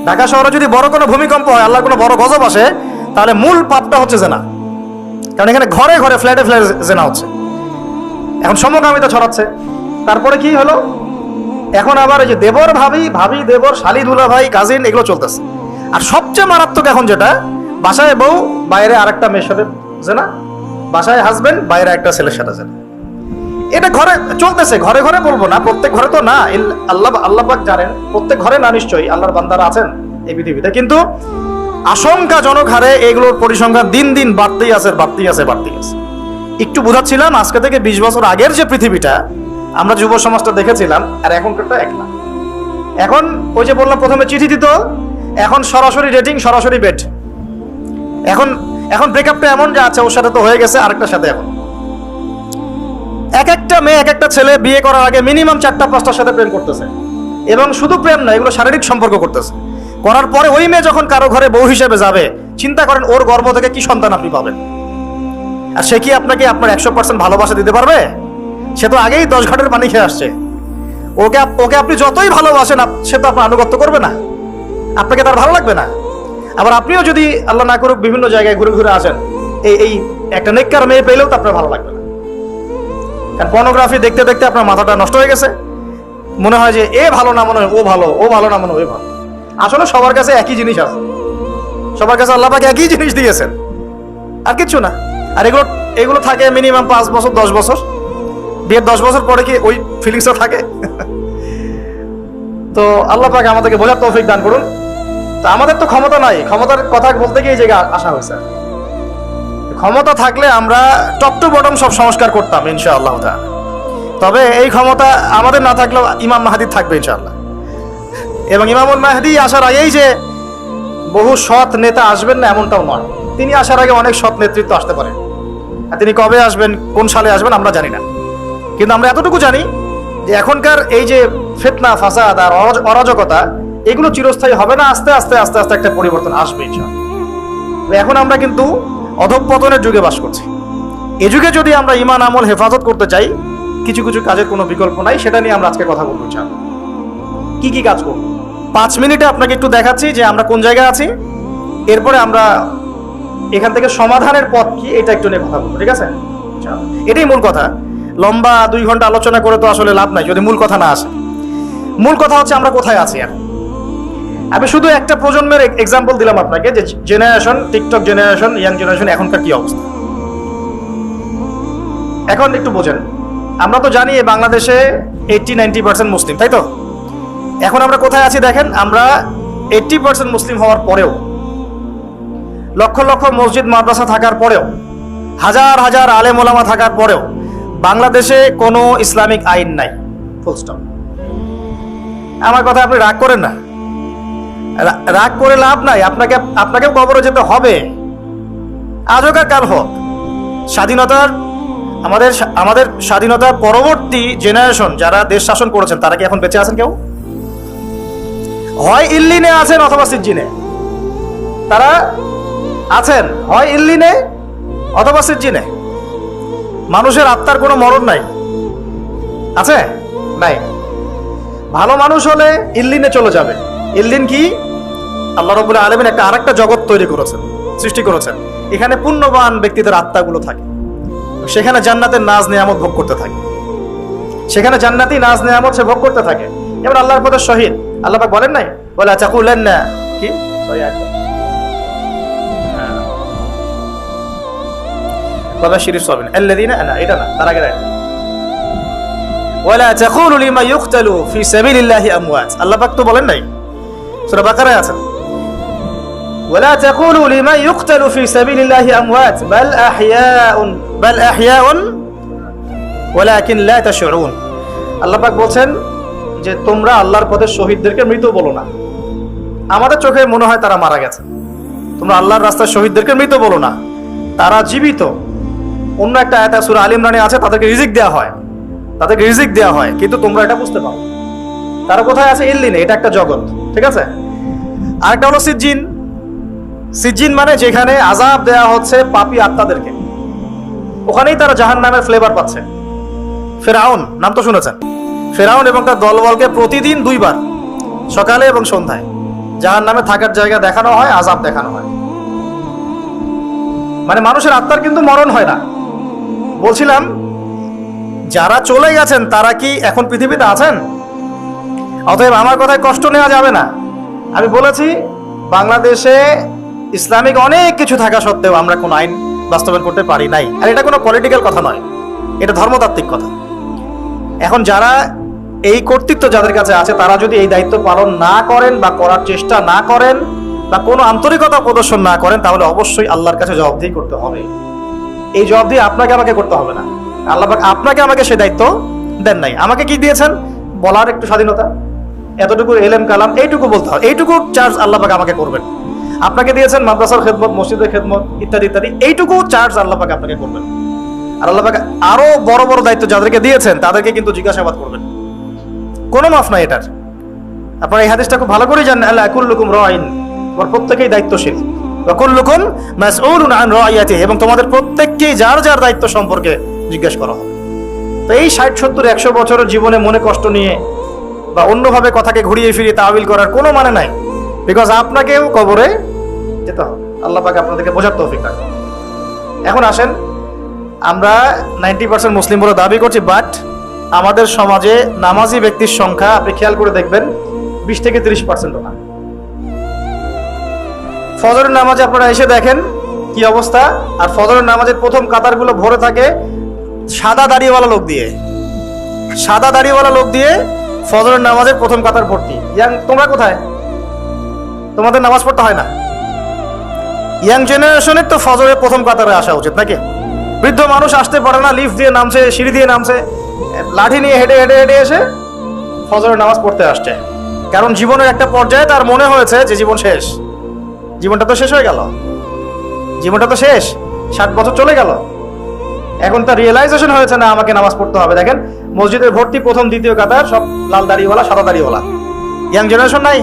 ঢাকা শহরে যদি বড় কোনো ভূমিকম্প হয়, আল্লাহর কোনো বড় গজব আসে, তাহলে মূল পাপটা হচ্ছে জেনা। কারণ এখানে ঘরে ঘরে ফ্ল্যাটে ফ্ল্যাটে জেনা হচ্ছে। এখন সমকামিতা ছড়াচ্ছে। তারপরে কি হলো, এখন আবার এই যে দেবর ভাবি, ভাবি দেবর, শালি দুলা ভাই, কাজিন, এগুলো চলতেছে। আর সবচেয়ে মারাত্মক এখন যেটা, বাসায় বউ বাইরে আরেকটা মেয়ের সাথে জেনা, বাসায় হাজবেন্ড বাইরে একটা ছেলের সাথে জেনা। এটা ঘরে চলতেছে, ঘরে ঘরে বলবো না, প্রত্যেক ঘরে তো না, আল্লাহ পাক জানেন প্রত্যেক ঘরে না নিশ্চয়ই আল্লাহর বান্দারা আছেন এই পৃথিবীতে, কিন্তু আশঙ্কাজনক হারে এগুলোর পরিসংখ্যান দিন দিন বাড়তেই আছে, বাড়তেই আছে, বাড়তেই আছে। একটু বোঝাচ্ছিলাম, আজকে থেকে 20 বছর আগের যে পৃথিবীটা আমরা যুব সমাজটা দেখেছিলাম আর এখনকারটা এক না। এখন ওই যে বললাম প্রথমে চিঠি দিত, এখন সরাসরি রেটিং, সরাসরি বেড। এখন ব্রেকআপটা এমন যে আচ্ছা ওর সাথে তো হয়ে গেছে, আরেকটার সাথে। এখন এক একটা মেয়ে, এক একটা ছেলে বিয়ে করার আগে মিনিমাম 4-5টার সাথে প্রেম করতেছে, এবং শুধু প্রেম না, এগুলো শারীরিক সম্পর্ক করতেছে। করার পরে ওই মেয়ে যখন কারো ঘরে বউ হিসেবে যাবে, চিন্তা করেন ওর গর্ভ থেকে কি সন্তান আপনি পাবেন। আর সে কি আপনাকে আপনার 100% ভালোবাসা দিতে পারবে? সে তো আগেই 10 ঘাটের পানি খেয়ে আসছে। ওকে আপনি যতই ভালোবাসেন, সে তো আপনার আনুগত্য করবে না, আপনাকে তার ভালো লাগবে না। আবার আপনিও যদি আল্লাহ না করুক বিভিন্ন জায়গায় ঘুরে ঘুরে আসেন, এই একটা নেককার মেয়ে পেলেও তো আপনার ভালো লাগবে না। কারণ পর্নোগ্রাফি দেখতে দেখতে আপনার মাথাটা নষ্ট হয়ে গেছে। মনে হয় যে এ ভালো না, মনে হয় ও ভালো, ও ভালো না, মনে হয় ভালো। আসলে সবার কাছে একই জিনিস আছে, সবার কাছে আল্লাহ পাক একই জিনিস দিয়েছেন, আর কিচ্ছু না। আর এগুলো থাকে মিনিমাম 5 বছর, 10 বছর। বিয়ের 10 বছর পরে কি ওই ফিলিংসটা থাকে? তো আল্লাহ পাক আমাদেরকে বোঝার তৌফিক দান করুন। তো আমাদের তো ক্ষমতা নাই, ক্ষমতার কথা বলতে গিয়ে এই জায়গায় আসা হয়েছে। ক্ষমতা থাকলে আমরা টপ টু বটম সব সংস্কার করতাম ইনশাআল্লাহ তাআলা। তবে এই ক্ষমতা আমাদের না থাকলেও ইমাম মাহদী থাকবে ইনশাআল্লাহ। এবং ইমামুল মাহদী আসার আগেই যে বহু সৎ নেতা আসবেন না এমনটাও নয়। তিনি আসার আগে অনেক সৎ নেতৃত্ব আসতে পারে। আর তিনি কবে আসবেন, কোন সালে আসবেন আমরা জানি না, কিন্তু আমরা এতটুকু জানি যে এখনকার এই যে ফিতনা, ফাসাদ আর অরাজকতা, এগুলো চিরস্থায়ী হবে না। আস্তে আস্তে আস্তে আস্তে একটা পরিবর্তন আসবে ইনশাআল্লাহ। এখন আমরা কিন্তু অধঃপতনের যুগে বাস করছি। এ যুগে যদি আমরা ঈমান আমল হেফাজত করতে চাই, কিছু কিছু কাজের কোনো বিকল্প নাই। সেটা নিয়ে আমরা আজকে কথা বলবো ইনশাআল্লাহ। কি কি কাজ করব 5 মিনিটে আপনাকে একটু দেখাচ্ছি যে আমরা কোন জায়গায় আছি। এরপরে আমরা এখান থেকে সমাধানের পথ কি এটা একটু নিয়ে কথা বলবো, ঠিক আছে? এটাই মূল কথা। লম্বা 2 ঘন্টা আলোচনা করে তো আসলে লাভ নাই যদি মূল কথা না আসে। মূল কথা হচ্ছে আমরা কোথায় আছি এখন। আমি শুধু একটা প্রজন্মের এক্সাম্পল দিলাম আপনাকে, যে generation, TikTok generation, young generation এখনকার কি অবস্থা। এখন একটু বোঝেন, আমরা তো জানি বাংলাদেশে 80-90% মুসলিম, তাই তো? এখন আমরা কোথায় আছি দেখেন, আমরা 80% মুসলিম হওয়ার পরেও, লক্ষ লক্ষ মসজিদ মাদ্রাসা থাকার পরেও, হাজার হাজার আলেম ওলামা থাকার পরেও বাংলাদেশে কোনো ইসলামিক আইন নাই, ফুল স্টপ। আমার কথা আপনি রাগ করেন না, রাগ করে লাভ নাই। আপনাকেও কবরে যেতে হবে, আজ হোক আর কাল হোক। স্বাধীনতার আমাদের স্বাধীনতার পরবর্তী জেনারেশন যারা দেশ শাসন করেছেন, তারা কি এখন বেঁচে আছেন? কেউ হয় ইল্লিনে আছেন অথবা সিজ্জিনে। তারা আছেন হয় ইল্লিনে অথবা সিজ্জিনে। মানুষের আত্মার কোনো মরণ নাই, আছে? নাই। ভালো মানুষ হলে ইল্লিনে চলে যাবে। ইল্লিন কি? আল্লাহ রাব্বুল আলামিন একটা আরেকটা জগৎ তৈরি করেছেন, সৃষ্টি করেছেন। এখানে পুণ্যবান ব্যক্তিদের আত্মাগুলো থাকে, সেখানে জান্নাতের নাজ নেয়ামত ভোগ করতে থাকে। সেখানে জান্নাতি নাজ নেয়ামত সে ভোগ করতে থাকে। এবার আল্লাহর পথে শহীদ, আল্লাহ পাক বলেন নাই ওয়ালা তাকুলান্না কি, সরি বাবাশিরিস সাবিন আল্লাযিনা আনা, এটা না, তার আগে রাখেন ওয়ালা তাকুলু লিমা ইউকতালু ফি সাবিলিল্লাহি আমওয়াত। আল্লাহ পাক তো বলেন নাই, সূরা বাকারায় আছে ওয়ালা তাকুলু লিমা ইউকতালু ফি সাবিলিল্লাহি আমওয়াত বাল আহইয়াউন ওয়ালাকিন লা তাশউরুন। আল্লাহ পাক বলছেন যে তোমরা আল্লাহর পথে শহীদদেরকে মৃত বলো না। আমাদের চোখে মনে হয় তারা মারা গেছে। তোমরা আল্লাহর রাস্তায় শহীদদেরকে মৃত বলো না, তারা জীবিত। অন্য একটা আয়াত সূরা আল ইমরানে আছে, তাদেরকে রিজিক দেওয়া হয়, তাদেরকে রিজিক দেওয়া হয়, কিন্তু তোমরা এটা বুঝতে পারো তারা কোথায় আছে। ইল্লিনে, এটা একটা জগৎ, ঠিক আছে? আরেকটা হলো সিজ্জিন। সিজ্জিন মানে যেখানে আযাব দেওয়া হচ্ছে পাপী আত্মাদেরকে, ওখানেই তারা জাহান্নামের ফ্লেভার পাচ্ছে। ফেরাউন নাম তো শুনেছেন। ফেরাউন এবং তার দলবলকে প্রতিদিন 2 বার, সকালে এবং সন্ধ্যায়, জাহান্নামে থাকার জায়গা দেখানো হয়, আযাব দেখানো হয়। মানে মানুষের আত্মার কিন্তু মরণ হয় না। বলছিলাম যারা চলে গেছেন তারা কি এখন পৃথিবীতে আছেন? অতএব আমার কথায় কষ্ট নেওয়া যাবে না। আমি বলেছি বাংলাদেশে ইসলামিক অনেক কিছু থাকা সত্ত্বেও আমরা কোনো আইন বাস্তবায়ন করতে পারি নাই। আর এটা কোনো পলিটিক্যাল কথা নয়, এটা ধর্মতাত্ত্বিক কথা। এখন যারা এই কর্তৃত্ব যাদের কাছে আছে তারা যদি এই দায়িত্ব পালন না করেন বা করার চেষ্টা না করেন বা কোনো আন্তরিকতা প্রদর্শন না করেন, তাহলে অবশ্যই আল্লাহর কাছে জবাবদিহি করতে হবে। এই জবাবদিহি আপনাকে আমাকে করতে হবে না। আল্লাহ পাক আপনাকে আমাকে সেই দায়িত্ব দেন নাই। আমাকে কি দিয়েছেন? বলার একটু স্বাধীনতা, এতটুকু এলেম কালাম এইটুকু বলতে হয়, এইটুকু চার্জ আল্লাহ পাক আমাকে করবেন। আপনাকে দিয়েছেন মাদ্রাসার খেদমত, মসজিদের খেদমত ইত্যাদি ইত্যাদি, এইটুকু চার্জ আল্লাহ পাক আপনাকে করবেন। আর আল্লাহ পাক আরো বড় বড় দায়িত্ব যাদেরকে দিয়েছেন তাদেরকে কিন্তু জিজ্ঞাসাবাদ করবেন, কোনো মাফ নাই এটার। আপনারা এই হাদিসটা খুব ভালো করে জানেন, আল্লাহ কুল্লুকুম রাইন, তোমার প্রত্যেকেই দায়িত্বশীল, ওয়া কুল্লুকুম মাসউলুন আন রাইয়াতিহি, এবং তোমাদের প্রত্যেককেই যার যার দায়িত্ব সম্পর্কে জিজ্ঞেস করা হবে। তো এই 60, 70, 100 বছরের জীবনে মনে কষ্ট নিয়ে বা অন্যভাবে কথাকে ঘুরিয়ে ফিরিয়ে তাওয়িল করার কোনো মানে নাই। বিকজ আপনাকেও কবরে যেতে হবে। আল্লাহ পাক আপনাদেরকে বোঝার তৌফিক দান। এখন আসেন, আমরা 90% মুসলিম বলে দাবি করছি, বাট আমাদের সমাজে নামাজি ব্যক্তির সংখ্যা আপনি খেয়াল করে দেখবেন 20 থেকে 30% না। ফজরের নামাজে আপনারা এসে দেখেন কি অবস্থা, আর ফজরের নামাজের প্রথম কাতারগুলো ভরে থাকে সাদা দাড়িওয়ালা লোক দিয়ে, সাদা দাড়িওয়ালা লোক দিয়ে ফজরের নামাজের প্রথম কাতার ভর্তি। তোমরা কোথায়? তোমাদের নামাজ পড়তে হয় না? ইয়াং জেনারেশনের তো ফজরের প্রথম কাতারে আসা উচিত নাকি? বৃদ্ধ মানুষ আসতে পারে না, লিফট দিয়ে নামছে, সিঁড়ি দিয়ে নামছে, লাঠি নিয়ে হেঁটে হেঁটে হেঁটে এসে ফজরের নামাজ পড়তে আসছে। কারণ জীবনের একটা পর্যায়ে তার মনে হয়েছে যে জীবন শেষ, জীবনটা তো শেষ হয়ে গেল, জীবনটা তো শেষ, 60 বছর চলে গেল। এখন তার রিয়েলাইজেশন হয়েছে না আমাকে নামাজ পড়তে হবে। দেখেন মসজিদের ভর্তি প্রথম দ্বিতীয় কাতার সব লাল দাড়িওয়ালা, সাদা দাড়িওয়ালা, ইয়াং জেনারেশন নাই।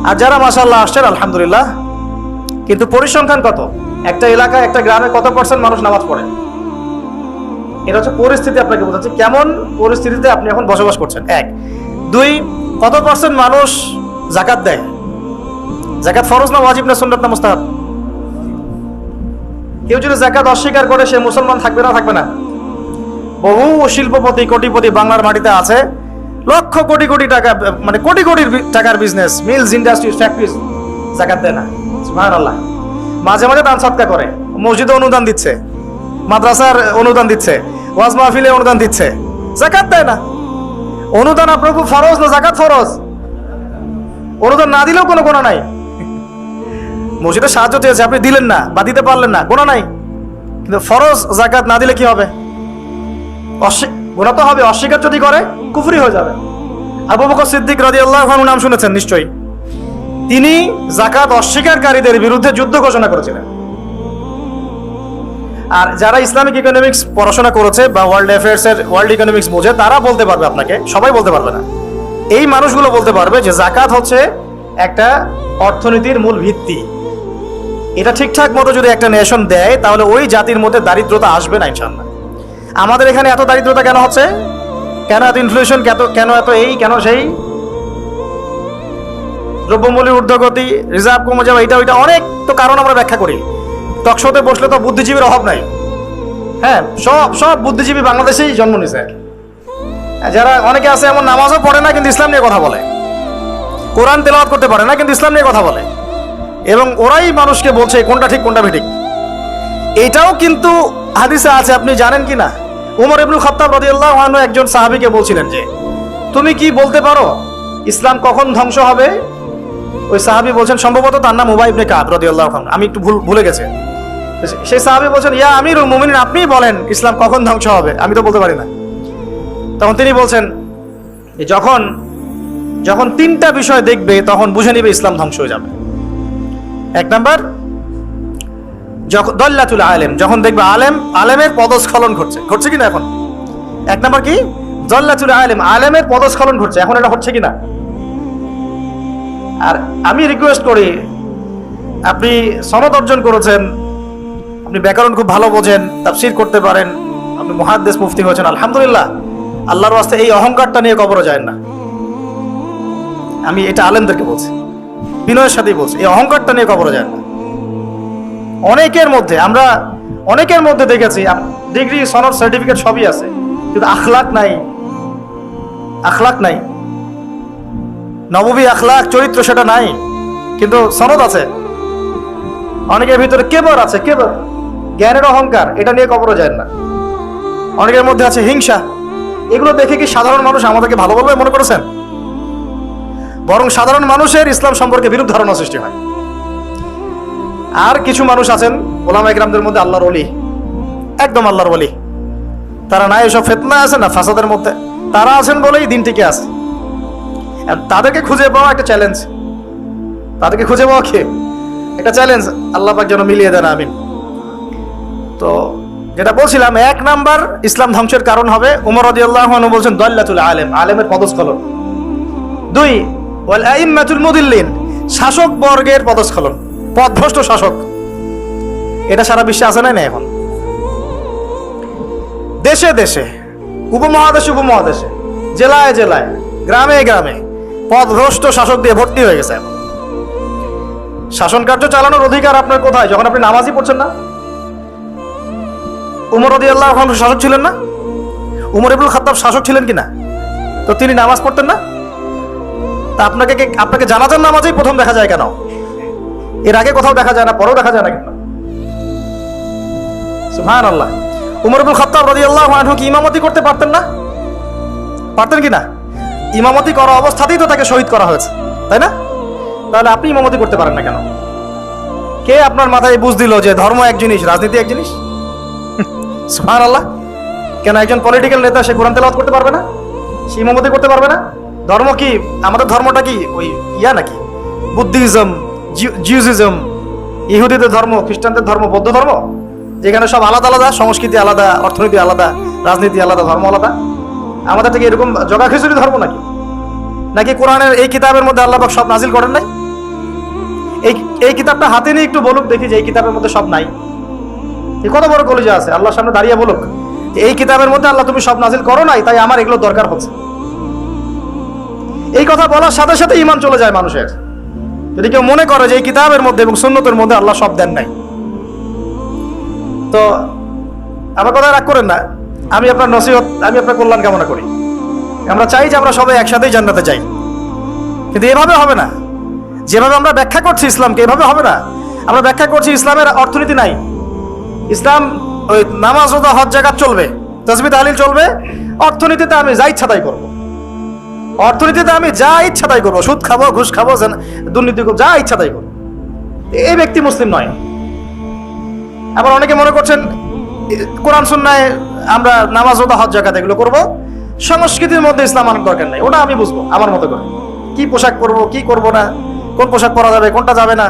আর যারা মাশাআল্লাহ আসছেন আলহামদুলিল্লাহ, কিন্তু পরিসংখ্যান কত? একটা এলাকায়, একটা গ্রামে কত % মানুষ নামাজ পড়ে? এটা হচ্ছে পরিস্থিতি, আপনাকে বোঝাচ্ছি কেমন পরিস্থিতিতে আপনি এখন বসবাস করছেন। 1, 2, কত % মানুষ যাকাত দেয়? যাকাত ফরজ না ওয়াজিব না সুন্নাত না মুস্তাহাব? কেউ যদি যাকাত অস্বীকার করে সে মুসলমান থাকবে না? থাকবে না। বহু শিল্পপতি কোটিপতি বাংলার মাটিতে আছে, লক্ষ কোটি কোটি টাকা, মানে কোটি কোটি টাকার বিজনেস, মিলস, ইন্ডাস্ট্রিজ, ফ্যাক্টরিজ, যাকাত দেয় না। সুবহানাল্লাহ। মাঝে মাঝে দান সদকা করে, মসজিদে অনুদান দিচ্ছে, মাদ্রাসার অনুদান দিচ্ছে, ওয়াজ মাহফিলে অনুদান দিচ্ছে, যাকাত দেয় না। অনুদান আপনার খুব ফরজ না যাকাত ফরজ? অনুদান না দিলেও কোনো গুনাহ নাই। মসজিদে সাহায্য চেয়েছে, আপনি দিলেন না বা দিতে পারলেন না, গুনাহ নাই। কিন্তু ফরজ যাকাত না দিলে কি হবে? গুনাহ তো হবে। অস্বীকার যদি করে কুফরি হয়ে যাবে। আবু বকর সিদ্দিক রাদিয়াল্লাহু আনহু নাম শুনেছেন নিশ্চয়ই। তিনি যাকাত অস্বীকারীদের বিরুদ্ধে যুদ্ধ ঘোষণা করেছিলেন। আর যারা ইসলামিক ইকোনমিক্স পড়াশোনা করেছে বা ওয়ার্ল্ড অ্যাফেয়ার্স এর ওয়ার্ল্ড ইকোনমিক্স বোঝে তারা বলতে পারবে আপনাকে, সবাই বলতে পারবে না। এই মানুষগুলো বলতে পারবে যে যাকাত হচ্ছে একটা অর্থনীতির মূল ভিত্তি। এটা ঠিকঠাক মতো যদি একটা নেশন দেয় তাহলে ওই জাতির মধ্যে দারিদ্রতা আসবে না ইনশাআল্লাহ। আমাদের এখানে এত দারিদ্রতা কেন হচ্ছে? কেন এত ইনফ্লেশন? কেন এত এই, কেন সেই? দ্রব্যমূল্যের ঊর্ধ্বগতি, রিজার্ভ কমে যাওয়া, এটা ওইটা অনেক তো কারণ আমরা ব্যাখ্যা করি। টকশোতে বসলে তো বুদ্ধিজীবীর অভাব নাই। হ্যাঁ, সব বুদ্ধিজীবী বাংলাদেশেই জন্ম নিছে। যারা অনেকে আছে এমন নামাজও পড়ে না কিন্তু ইসলাম নিয়ে কথা বলে, কোরআন তেলাওয়াত করতে পারে না কিন্তু ইসলাম নিয়ে কথা বলে, এবং ওরাই মানুষকে বলছে কোনটা ঠিক কোনটা বেঠিক। এটাও কিন্তু হাদিসে আছে, আপনি জানেন কি না? উমর ইবনুল খাত্তাব রাদিয়াল্লাহু আনহু একজন সাহাবীকে বলছিলেন যে তুমি কি বলতে পারো ইসলাম কখন ধ্বংস হবে? ওই সাহাবী বলছেন, সম্ভবত তার নাম উবাই ইবনে কাব রাদিয়াল্লাহু আনহু, আমি একটু ভুলে গেছি। সেই সাহাবী বলছেন, ইয়া আমিরুল মুমিনিন, আপনিই বলেন ইসলাম কখন ধ্বংস হবে, আমি তো বলতে পারি না। তখন তিনি বলছেন যখন যখন 3টা বিষয় দেখবে তখন বুঝে নিবে ইসলাম ধ্বংস হয়ে যাবে। 1 নাম্বার, যখন দল্লাতুল আলেম, যখন দেখবে আলেমের পদস্খলন ঘটছে কিনা এখন। 1 নাম্বার কি? দল্লাতুল আলেম, আলেমের পদস্খলন ঘটছে, এখন এটা হচ্ছে কিনা। আর আমি রিকোয়েস্ট করি, আপনি সনদ অর্জন করেছেন, আপনি ব্যাকরণ খুব ভালো বোঝেন, তাফসীর করতে পারেন, আপনি মুহাদ্দিস মুফতি হয়েছেন, আলহামদুলিল্লাহ। আল্লাহর ওয়াস্তে এই অহংকারটা নিয়ে কবরে যায় না। আমি এটা আলেমদেরকে বলছি। বিনয়ের সাথেই বলছি, এই অহংকারটা নিয়ে কবরে যায় না। অনেকের মধ্যে দেখেছি ডিগ্রি, সনদ, সার্টিফিকেট সবই আছে, কিন্তু আখলাক নাই, নববী আখলাক, চরিত্র সেটা নাই, কিন্তু সনদ আছে। অনেকের ভিতরে কেবর আছে, জ্ঞানের অহংকার, এটা নিয়ে কবরে যায় না। অনেকের মধ্যে আছে হিংসা। এগুলো দেখে কি সাধারণ মানুষ আমাদেরকে ভালো বলবে মনে করেছেন? বরং সাধারণ মানুষের ইসলাম সম্পর্কে বিরূপ ধারণা সৃষ্টি হয়। আর কিছু মানুষ আছেন ওলামা ইকরামদের মধ্যে আল্লাহর ওলি, একদম আল্লাহর ওলি, তারা না এসব ফিতনা আছে না ফাসাদের মধ্যে, তারা আছেন বলেই দিন টিকে আছে। তাদেরকে খুঁজে পাওয়া একটা চ্যালেঞ্জ, একটা চ্যালেঞ্জ। আল্লাহ পাক যেন মিলিয়ে দেন, আমিন। তো যেটা বলছিলাম, 1 নাম্বার ইসলাম ধ্বংসের কারণ হবে, ওমর রাদিয়াল্লাহু আনহু বলছেন দাল্লাতুল আলেম, আলেমের পদস্খলন। 2 ওয়াল আইম্মাতুল মুদিল্লিন, শাসক বর্গের পদস্খলন, পথভ্রষ্ট শাসক। এটা সারা বিশ্বে আছে না এখন? দেশে দেশে, উপমহাদেশে, জেলায় জেলায়, গ্রামে গ্রামে পথভ্রষ্ট শাসক দিয়ে ভর্তি হয়ে গেছে। শাসন কার্য চালানোর অধিকার আপনার কোথায়? যখন আপনি নামাজই পড়ছেন না। উমর রাদিয়াল্লাহু আনহু শাসক ছিলেন না? উমর ইবনুল খাত্তাব শাসক ছিলেন কিনা? তো তিনি নামাজ পড়তেন না? তা আপনাকে জানাজার নামাজেই প্রথম দেখা যায় কেন? এর আগে কোথাও দেখা যায় না, পরেও দেখা যায় না কেন? সুবহানাল্লাহ। উমর ইবনুল খাত্তাব রাদিয়াল্লাহু আনহু কি ইমামতি করতে পারতেন না? পারতেন কিনা? ইমামতি করা অবস্থাতেই তো তাকে শহীদ করা হয়েছে, তাই না? তাহলে আপনি ইমামতি করতে পারেন না কেন? কে আপনার মাথায় বুঝ দিল যে ধর্ম এক জিনিস, রাজনীতি এক জিনিস? সুবহানাল্লাহ। কেন একজন পলিটিক্যাল নেতা সে কোরআন তেলাওয়াত করতে পারবে না? সে ইমামতি করতে পারবে না? ধর্ম কি, আমাদের ধর্মটা কি ওই নাকি বুদ্ধিজম, জিউজিজম, ইহুদিদের ধর্ম, খ্রিস্টানদের ধর্ম, বৌদ্ধ ধর্ম, যেখানে সব আলাদা আলাদা, সংস্কৃতি আলাদা, অর্থনীতি আলাদা, রাজনীতি আলাদা, ধর্ম আলাদা? আমাদের থেকে এরকম জগা খিচুড়ি ধর্ম নাকি কোরআনের এই কিতাবের মধ্যে আল্লাহ পাক সব নাজিল করেন নাই? এই কিতাবটা হাতে নিয়ে একটু বলুক দেখি যে এই কিতাবের মধ্যে সব নাই। কত বড় কলিজা আছে, আল্লাহর সামনে দাঁড়িয়ে বলুক যে এই কিতাবের মধ্যে আল্লাহ তুমি সব নাজিল করো নাই, তাই আমার এগুলো দরকার হচ্ছে। এই কথা বলার সাথে সাথে ঈমান চলে যায় মানুষের, যদি কেউ মনে করে যে এই কিতাবের মধ্যে এবং সুন্নতের মধ্যে আল্লাহ সব দেন নাই। তো আমার কথা রাগ করেন না, আমি আপনার নসিহত, আমি আপনার কল্যাণ কামনা করি। আমরা চাই যে আমরা সবাই একসাথেই জান্নাতে যাই, কিন্তু এভাবে হবে না। যেভাবে আমরা ব্যাখ্যা করছি ইসলামকে, এভাবে হবে না। আমরা ব্যাখ্যা করছি ইসলামের অর্থনীতি নাই, ইসলাম ওই নামাজ, রোজা, হজ, যাকাত চলবে, তাসবিহ তাহলিল চলবে, অর্থনীতিতে আমি যা ইচ্ছা তাই করবো, সুদ খাবো, ঘুষ খাবো, দুর্নীতি করবো, যা ইচ্ছা তাই করবো। এই ব্যক্তি মুসলিম নয়। আবার অনেকে মনে করছেন কোরআন সুন্নায় আমরা নামাজ, রোজা, হজ, যাকাত এগুলো করবো, সংস্কৃতির মধ্যে ইসলাম আনার দরকার নেই, ওটা আমি বুঝবো আমার মতো করে। কি পোশাক পরবো, কি করবো না, কোন পোশাক পরা যাবে, কোনটা যাবে না,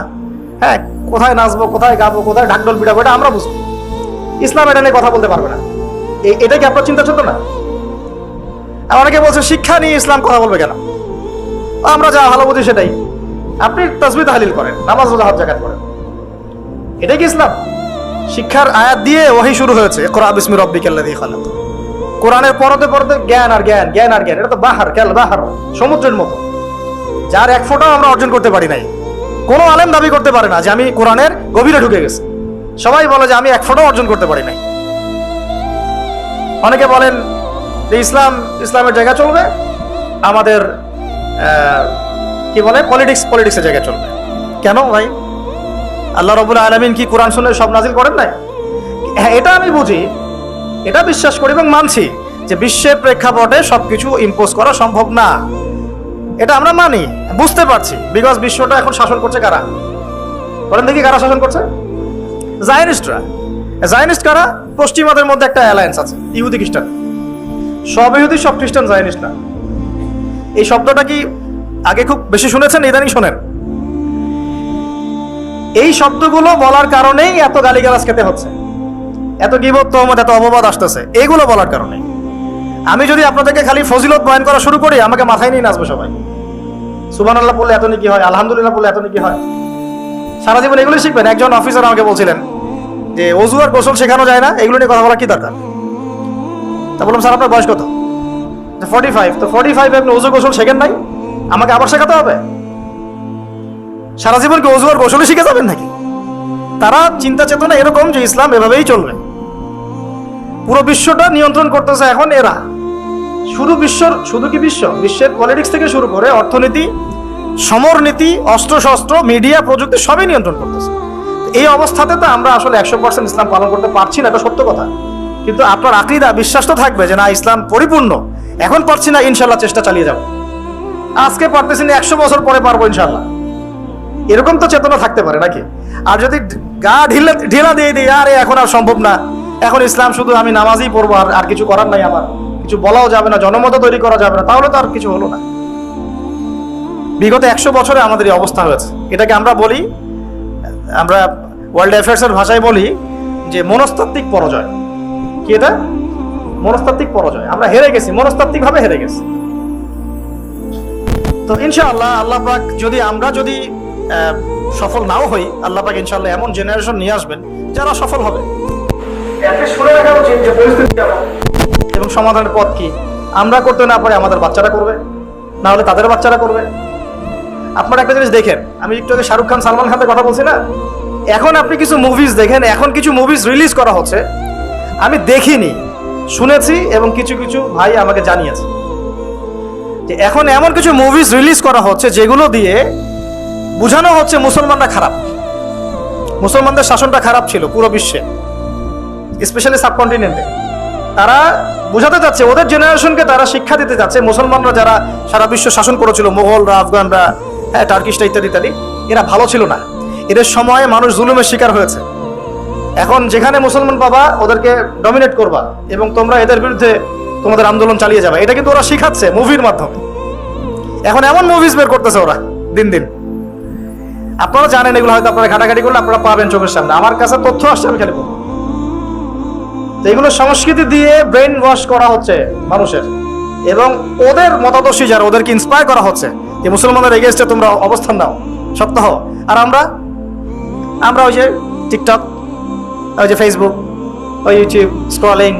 হ্যাঁ, কোথায় নাচবো, কোথায় গাবো, কোথায় ঢাকঢোল পিটাবো, এটা আমরা বুঝবো। ইসলাম এটা নিয়ে কথা বলতে পারবে না। এটা কি আপনার চিন্তা চলতো না? আর অনেকে বলছে শিক্ষা নিয়ে ইসলাম কথা বলবে কেন? আমরা যা ভালো বুঝি সেটাই। আপনি তাসবিহ তাহলিল করেন, নামাজ, রোজা, হজ, যাকাত করেন, এটাই কি ইসলাম? শিক্ষার আয়াত দিয়ে ওহী শুরু হয়েছে, ইকরা বিসমি রাব্বিকাল্লাযী খালাক। কোরআনের পরতে পরতে জ্ঞান আর জ্ঞান, জ্ঞান আর জ্ঞান। এটা তো বাহার, সমুদ্রের মতো, যার এক ফোঁটাও আমরা অর্জন করতে পারি নাই। কোনো আলেম দাবি করতে পারে না যে আমি কোরআনের গভীরে ঢুকে গেছি। সবাই বলে যে আমি এক ফোঁটাও অর্জন করতে পারি নাই। অনেকে বলেন যে ইসলামের জায়গা চলবে, আমাদের কি বলে পলিটিক্সের জায়গা চলবে। কেন ভাই? আল্লাহ রাব্বুল আলামিন কি কোরআন সুন্নাহ সব নাজিল করেন নাই? হ্যাঁ, এটা আমি বুঝি, এটা বিশ্বাস করি এবং মানছি যে বিশ্বের প্রেক্ষাপটে সবকিছু ইম্পোজ করা সম্ভব না। এটা আমরা মানি, বুঝতে পারছি। বিকজ বিশ্বটা এখন শাসন করছে কারা? বলেন দেখি, কারা শাসন করছে? জায়নিস্ট কারা? পশ্চিমাদের মধ্যে একটা অ্যালায়েন্স আছে, ইহুদি খ্রিস্টান। সব ইহুদি, সব খ্রিস্টান জায়নিস্ট না। এই শব্দটা কি আগে খুব বেশি শুনেছেন, ইদানিং শোনেন? এই শব্দগুলো বলার কারণেই এত গালিগালাজ খেতে হচ্ছে, এত গীবত, তহমত, এত অপবাদ আসতেছে, এগুলো বলার কারণে। আমি যদি আপনাদেরকে খালি ফজিলত বয়ান করা শুরু করি, আমাকে মাথায় নিয়ে নাচবে সবাই। সুবহানাল্লাহ বললে এত নেকি হয়, আলহামদুলিল্লাহ বললে এত নেকি হয়। সারা জীবন এগুলো শিখবেন। একজন অফিসার আমাকে বলছিলেন যে ওযু আর গোসল শেখানো যায় না, এগুলো নিয়ে কথা বলা কি দরকার? তা বললাম, স্যার আপনার বয়স কত? 45। তো 45 আপনি ওযু গোসল শেখেন নাই, আমাকে আবার শেখাতে হবে? সারা জীবন কি অজু আর গোসলই শিখে যাবেন নাকি? তারা চিন্তা চেতনা এরকম যে ইসলাম এভাবেই চলবে। পুরো বিশ্বটা নিয়ন্ত্রণ করতেছে এখন এরা। শুধু কি বিশ্বের পলিটিক্স থেকে শুরু করে অর্থনীতি, সমরনীতি, অস্ত্রশস্ত্র, মিডিয়া, প্রযুক্তি সবই নিয়ন্ত্রণ করতেছে। এই অবস্থাতে তো আমরা আসলে 100% ইসলাম পালন করতে পারছি না, এটা সত্য কথা। কিন্তু আপনার আকীদা, বিশ্বাস তো থাকবে যে না, ইসলাম পরিপূর্ণ, এখন পারছি না, ইনশাল্লাহ চেষ্টা চালিয়ে যাব। আজকে পারতেছি না, 100 বছর পরে পারবো ইনশাল্লাহ। এরকম তো চেতনা থাকতে পারে নাকি? আর যদি গা ঢিলা দিয়ে দিই, আরে এখন আর সম্ভব না, এখন ইসলাম শুধু আমি নামাজই পড়বো, আর কিছু করার নাই, আমার কিছু বলাও যাবে না, জনমত তৈরি করা যাবে না, তাহলে তো আর কিছু হলো না। বিগত 100 বছরে আমাদের এই অবস্থা হয়েছে। এটাকে আমরা ওয়ার্ল্ড অ্যাফেয়ার্স এর ভাষায় বলি যে মনস্তাত্ত্বিক পরাজয়। কি এটা? মনস্তাত্ত্বিক পরাজয়। আমরা হেরে গেছি, মনস্তাত্ত্বিক ভাবে হেরে গেছি। তো ইনশাআল্লাহ আল্লাহ পাক আমরা যদি সফল নাও হই, আল্লাহ পাক ইনশাআল্লাহ এমন জেনারেশন নিয়ে আসবেন যারা সফল হবে। শুনে রাখা উচিত যে পরিস্থিতি কেমন এবং সমাধানের পথ কি। আমরা করতে না পারে আমাদের বাচ্চারা করবে, না হলে তাদের বাচ্চারা করবে। আপনারা একটা জিনিস দেখেন, আমি একটু আগে শাহরুখ খান, সালমান খানের কথা বলছি না, এখন আপনি কিছু মুভিজ দেখেন, এখন কিছু মুভিজ রিলিজ করা হচ্ছে, আমি দেখিনি, শুনেছি এবং কিছু কিছু ভাই আমাকে জানিয়েছে যে এখন এমন কিছু মুভিজ রিলিজ করা হচ্ছে যেগুলো দিয়ে বোঝানো হচ্ছে মুসলমানরা খারাপ, মুসলমানদের শাসনটা খারাপ ছিল পুরো বিশ্বে, স্পেশালি সাবকন্টিনেন্টে। তারা বোঝাতে যাচ্ছে, ওদের জেনারেশনকে তারা শিক্ষা দিতে যাচ্ছে, মুসলমানরা যারা সারা বিশ্ব শাসন করেছিল, মোগলরা, আফগানরা, টার্কিশরা ইত্যাদি ইত্যাদি, এরা ভালো ছিল না, এদের সময়ে মানুষ জুলুমের শিকার হয়েছে। এখন যেখানে মুসলমান পাবা ওদেরকে ডমিনেট করবা এবং তোমরা এদের বিরুদ্ধে তোমাদের আন্দোলন চালিয়ে যাবে। এটা কিন্তু ওরা শিখাচ্ছে মুভির মাধ্যমে। এখন এমন মুভিজ বের করতেছে ওরা দিন দিন, আপনারা জানেন, এগুলো হয়তো আপনারা ঘাটাঘাটি করলে আপনারা পাবেন চোখের সামনে। আমার কাছে তথ্য আসছে, আমি খালি বলবো। এগুলো সংস্কৃতি দিয়ে ব্রেন ওয়াশ করা হচ্ছে মানুষের, এবং ওদের মতাদর্শী যারা, ওদেরকে ইন্সপায়ার করা হচ্ছে যে মুসলমানদের এগেইনস্টে তোমরা অবস্থান নাও, শক্ত হও। আর আমরা ওই যে টিকটক, ওই যে ফেসবুক, ওই ইউটিউব স্ক্রলিং,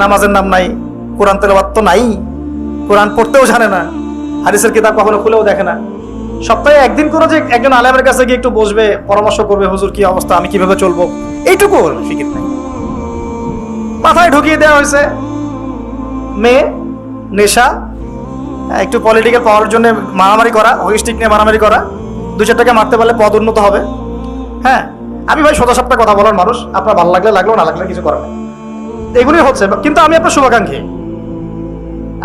নামাজের নাম নাই, কোরআন তেলাওয়াত তো নাই, কোরআন পড়তেও জানে না, হাদিসের কিতাব কখনো খুলেও দেখে না। সপ্তাহে একদিন করে যে একজন আলেমের কাছে গিয়ে একটু বসবে, পরামর্শ করবে, হুজুর কি অবস্থা, আমি কিভাবে চলবো, এইটুকু ফিকির নাই। মাথায় ঢুকিয়ে দেওয়া হয়েছে মেয়ে, নেশা, একটু পলিটিক্যাল পাওয়ার জন্য মারামারি করা, হইস্টিক নিয়ে মারামারি করা, 2-4 টাকা মারতে পারলে পদ উন্নত হবে। হ্যাঁ, আমি ভাই সোজা সাপটা কথা বলার মানুষ, আপনার ভালো লাগলে লাগলো, না লাগলে কিছু করার নেই, এগুলোই হচ্ছে। কিন্তু আমি আপনার শুভাকাঙ্ক্ষী,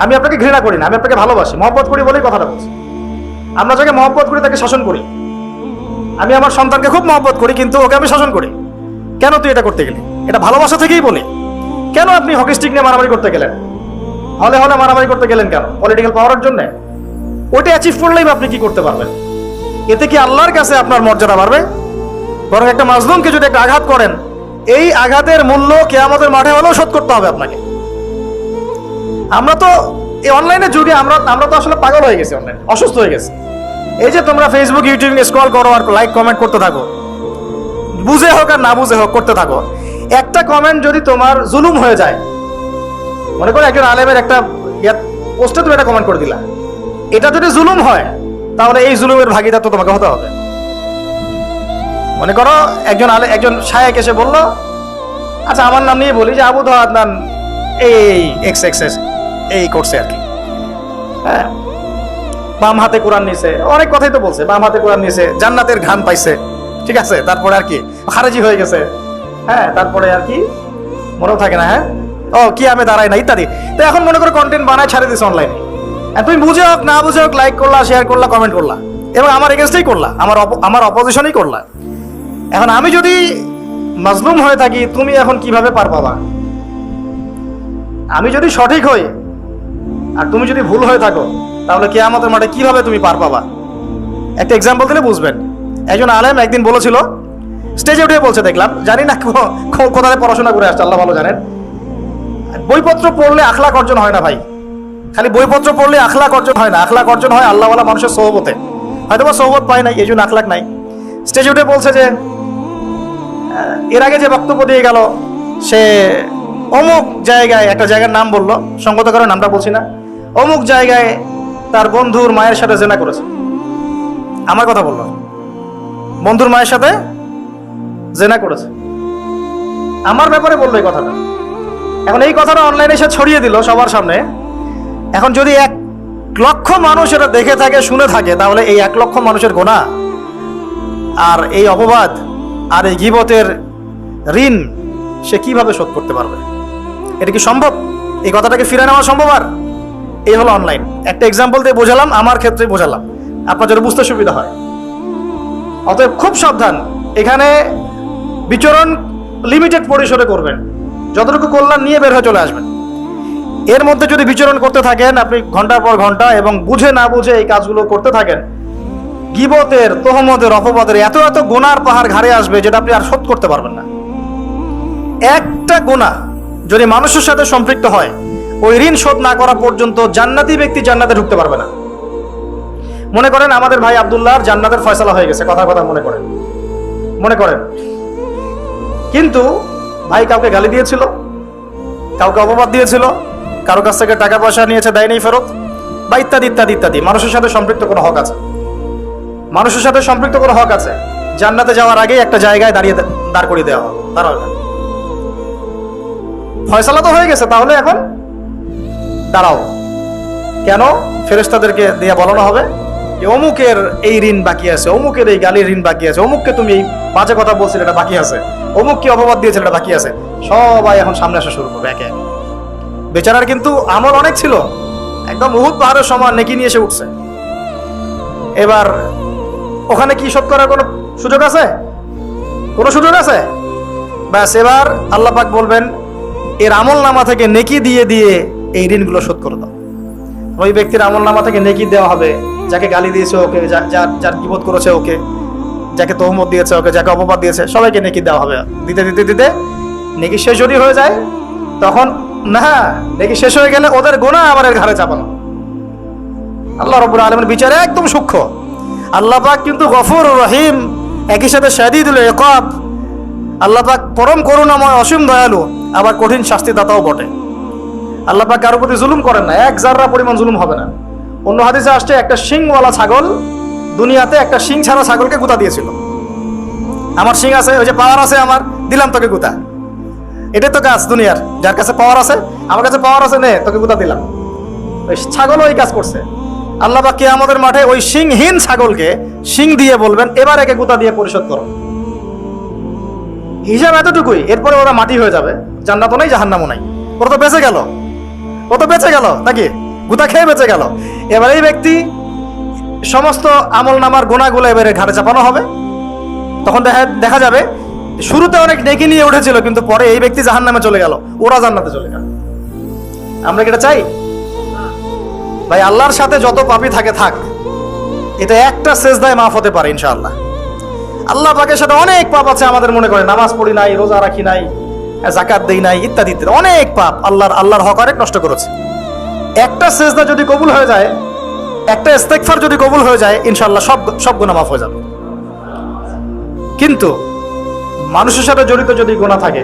আমি আপনাকে ঘৃণা করি না, আমি আপনাকে ভালোবাসি, মহব্বত করি বলেই কথাটা বলছি। আমরা যাকে মহব্বত করি তাকে শাসন করি। আমি আমার সন্তানকে খুব মহব্বত করি, কিন্তু ওকে আমি শাসন করি। কেন তুই এটা করতে গেলি? এটা ভালোবাসা থেকেই বলি। কেন আপনি হকি স্টিক নিয়ে মারামারি করতে গেলেন, হলে মারামারি করতে গেলেন কেন? পলিটিক্যাল পাওয়ারের জন্য? ওইটা অ্যাচিভ করলেই আপনি কি করতে পারবেন? এতে কি আল্লাহর কাছে আপনার মর্যাদা বাড়বে? বরং একটা মাজলুমকে যদি একটা আঘাত করেন, এই আঘাতের মূল্য কিয়ামতের মাঠে হলেও শোধ করতে হবে আপনাকে। আমরা তো এই অনলাইনের যুগে আমরা তো আসলে পাগল হয়ে গেছি, অনলাইন অসুস্থ হয়ে গেছি। এই যে তোমরা ফেসবুক, ইউটিউব স্ক্রল করো আর লাইক কমেন্ট করতে থাকো, বুঝে হোক আর না বুঝে হোক করতে থাকো। একটা কমেন্ট যদি তোমার জুলুম হয়ে যায়, মনে করো একজন আলেমের একটা পোস্টে তুমি একটা কমেন্ট করে দিলা, এটা যদি জুলুম হয় তাহলে এই জুলুমের ভাগিদার তো তোমাকে হতে হবে। মনে করো একজন শায়েক এসে বললো, আচ্ছা আমার নাম নিয়ে বলি যে আবু দা আদনান এই এক্স এই করছে আর কি, হ্যাঁ, বাম হাতে কোরআন নিছে, অনেক কথাই তো বলছে, বাম হাতে কোরআন নিছে, জান্নাতের ঘাম পাইছে, ঠিক আছে, তারপরে আর কি খারেজি হয়ে গেছে, হ্যাঁ, তারপরে আর কি মনেও থাকে না, হ্যাঁ, ও কি আমি দাঁড়াই না ইত্যাদি। তো এখন মনে করো কন্টেন্ট বানায় ছাড়ে দিচ্ছে অনলাইনে, তুমি বুঝে হোক না বুঝে হোক লাইক করলা, শেয়ার করলা, কমেন্ট করলা, এবং আমার এগেনস্টেই করলা, আমার অপোজিশনই করলা। এখন আমি যদি মাজলুম হয়ে থাকি, তুমি এখন কিভাবে পার পাবা? আমি যদি সঠিক হই আর তুমি যদি ভুল হয়ে থাকো, তাহলে কিয়ামতের মাঠে কিভাবে তুমি পার পাবা? একটা এক্সাম্পল দিলে বুঝবেন। একজন আলেম একদিন বলেছিল, স্টেজে উঠে বলছে, দেখলাম, জানি না কোথায় পড়াশোনা করে আসছে, আল্লাহ ভালো জানেন, বইপত্র পড়লে আখলাক অর্জন হয় না ভাই। খালি বইপত্র পড়লে আখলাক অর্জন হয় না, আখলাক অর্জন হয় আল্লাহওয়ালা মানুষের সোহবতে। হয়তো বা সোহবত পায় নাই, এই জন্য আখলাক নাই। স্টেজে উঠে বলছে যে এর আগে যে বক্তব্য দিয়ে গেল, সে অমুক জায়গায়, একটা জায়গার নাম বললো, সঙ্গত কারণে নামটা বলছি না, অমুক জায়গায় তার বন্ধুর মায়ের সাথে জেনা করেছে। আমার কথা বললো, বন্ধুর মায়ের সাথে জেনা করেছে। আমার ব্যাপারে বললো এই কথাটা। এখন এই কথাটা অনলাইনে এসে ছড়িয়ে দিল সবার সামনে। এখন যদি 1 লক্ষ মানুষ এটা দেখে থাকে, শুনে থাকে, তাহলে এই 1 লক্ষ মানুষের গুনাহ আর এই অপবাদ আর এই গীবতের ঋণ সে কিভাবে শোধ করতে পারবে? এটা কি সম্ভব? এই কথাটাকে ফিরে নেওয়া সম্ভব? আর এই হলো অনলাইন। একটা এক্সাম্পল দিয়ে বোঝালাম, আমার ক্ষেত্রে বোঝালাম, আপনার যদি বুঝতে সুবিধা হয়। অতএব খুব সাবধান, এখানে বিচরণ লিমিটেড পরিসরে করবেন, যতটুকু কল্যাণ নিয়ে বের হয়ে চলে আসবেন। এর মধ্যে যদি বিচরণ করতে থাকেন আপনি ঘন্টার পর ঘন্টা, এবং বুঝে না বুঝে এই কাজগুলো করতে থাকেন, গীবতের, তোহমতের, অপবাদের এত এত গুনার পাহাড় ঘাড়ে আসবে যেটা আপনি আর শোধ করতে পারবেন না। একটা গুনাহ যদি মানুষের সাথে সম্পৃক্ত হয়, ওই ঋণ শোধ না করা পর্যন্ত জান্নাতি ব্যক্তি জান্নাতে ঢুকতে পারবে না। মনে করেন আমাদের ভাই আব্দুল্লাহর জান্নাতের ফয়সালা হয়ে গেছে, কথা মনে করেন, কিন্তু ভাই কাউকে গালি দিয়েছিল, কাউকে অপবাদ দিয়েছিল, কারো কাছ থেকে টাকা পয়সা নিয়েছে, দেয় নেই ফেরত, বা ইত্যাদি ইত্যাদি ইত্যাদি। মানুষের সাথে সম্পৃক্ত কোনো হক আছে, জান্নাতে যাওয়ার আগে একটা জায়গায় দাঁড় করিয়ে দেওয়া হবে, দাঁড়াবে। ফয়সালা তো হয়ে গেছে, তাহলে এখন দাঁড়াও। কেন? ফেরেশতাদেরকে দিয়ে বলানো হবে যে অমুকের এই ঋণ বাকি আছে, অমুকের এই গালির ঋণ বাকি আছে, অমুককে তুমি এই বাজে কথা বলছিলে এটা বাকি আছে, অমুককে অপবাদ দিয়েছিল এটা বাকি আছে। সবাই এখন সামনে আসা শুরু করবে একে একে। বেচারার কিন্তু আমল অনেক ছিল, একদম উহুদ পাহাড়ের সমান নেকি নিয়ে এসে উঠছে। এবার ওখানে কি শোধ করার কোনো সুযোগ আছে? ব্যাস, এবার আল্লাহ পাক বলবেন এর আমল নামা থেকে নেকি দিয়ে দিয়ে এই ঋণগুলো শোধ করে দাও। ওই ব্যক্তির আমল নামা থেকে নেকি দেওয়া হবে, যাকে গালি দিয়েছে ওকে, যার গীবত করেছে ওকে, যাকে তহমত দিয়েছে ওকে, যাকে অপবাদ দিয়েছে সবাইকে নেকি দেওয়া হবে। দিতে দিতে দিতে নেকি শেষ যদি হয়ে যায়, তখন না, নেকি শেষ হয়ে গেলে ওদের গুনাহ আবার এর ঘাড়ে চাপানো। আল্লাহ রাব্বুল আলামিনের বিচার একদম সূক্ষ্ম। আল্লাহ পাক কিন্তু গফুর রহিম, একই সাথে শাদীদুল ইকাব। আল্লাহ পাক পরম করুণাময়, অসীম দয়ালু, আবার কঠিন শাস্তিদাতাও বটে। আল্লাহ পাক কারোর প্রতি জুলুম করেন না, 1 জাররা পরিমাণ জুলুম হবে না। অন্য হাদিসে আসছে একটা শিংওয়ালা ছাগল দুনিয়াতে একটা শিং ছাড়া ছাগলকে গুতা দিয়েছিল। আমার শিং আছে, ওই যে পাওয়ার আছে আমার, দিলাম তোকে গুতা। এটাই তো কাজ দুনিয়ার, যার কাছে পাওয়ার আছে, আমার কাছে পাওয়ার আছে, নে তোকে গুতা দিলাম। ওই ছাগলও এই কাজ করছে। আল্লাহ পাক কিয়ামতের মাঠে ওই শিংহীন ছাগলকে শিং দিয়ে বলবেন এবার একে গুতা দিয়ে পরিশোধ করো। হিসাব এতটুকুই, এরপরে ওরা মাটি হয়ে যাবে, জান্নাতও নাই জাহান্নামও নাই। ও তো বেঁচে গেল নাকি? গুতা খেয়ে বেঁচে গেল। এবার এই ব্যক্তি সমস্ত আমল নামার গুনাহগুলো এবারে ঘাড়ে চাপানো হবে। তখন দেখা যাবে শুরুতে অনেক নেকি নিয়ে উঠেছিল, কিন্তু পরে এই ব্যক্তি জাহান্নামে চলে গেল, ওরা জান্নাতে চলে গেল। আমরা কি এটা চাই? ভাই আল্লাহর সাথে যত পাপী থাকে থাক, এটা একটা সেজদায় মাফ হতে পারে ইনশাআল্লাহ। আল্লাহ পাকের সাথে অনেক পাপ আছে আমাদের, মনে করে নামাজ পড়ি নাই, রোজা রাখি নাই, যাকাত দেই নাই, ইত্যাদি ইত্যাদি অনেক পাপ, আল্লাহর হক অনেক নষ্ট করেছে। একটা সেজদা যদি কবুল হয়ে যায়, একটা ইস্তেগফার যদি কবুল হয়ে যায়, ইনশাআল্লাহ সব গুনাহ মাফ হয়ে যাবে। কিন্তু মানুষের সাথে জড়িত যদি গুনাহ থাকে,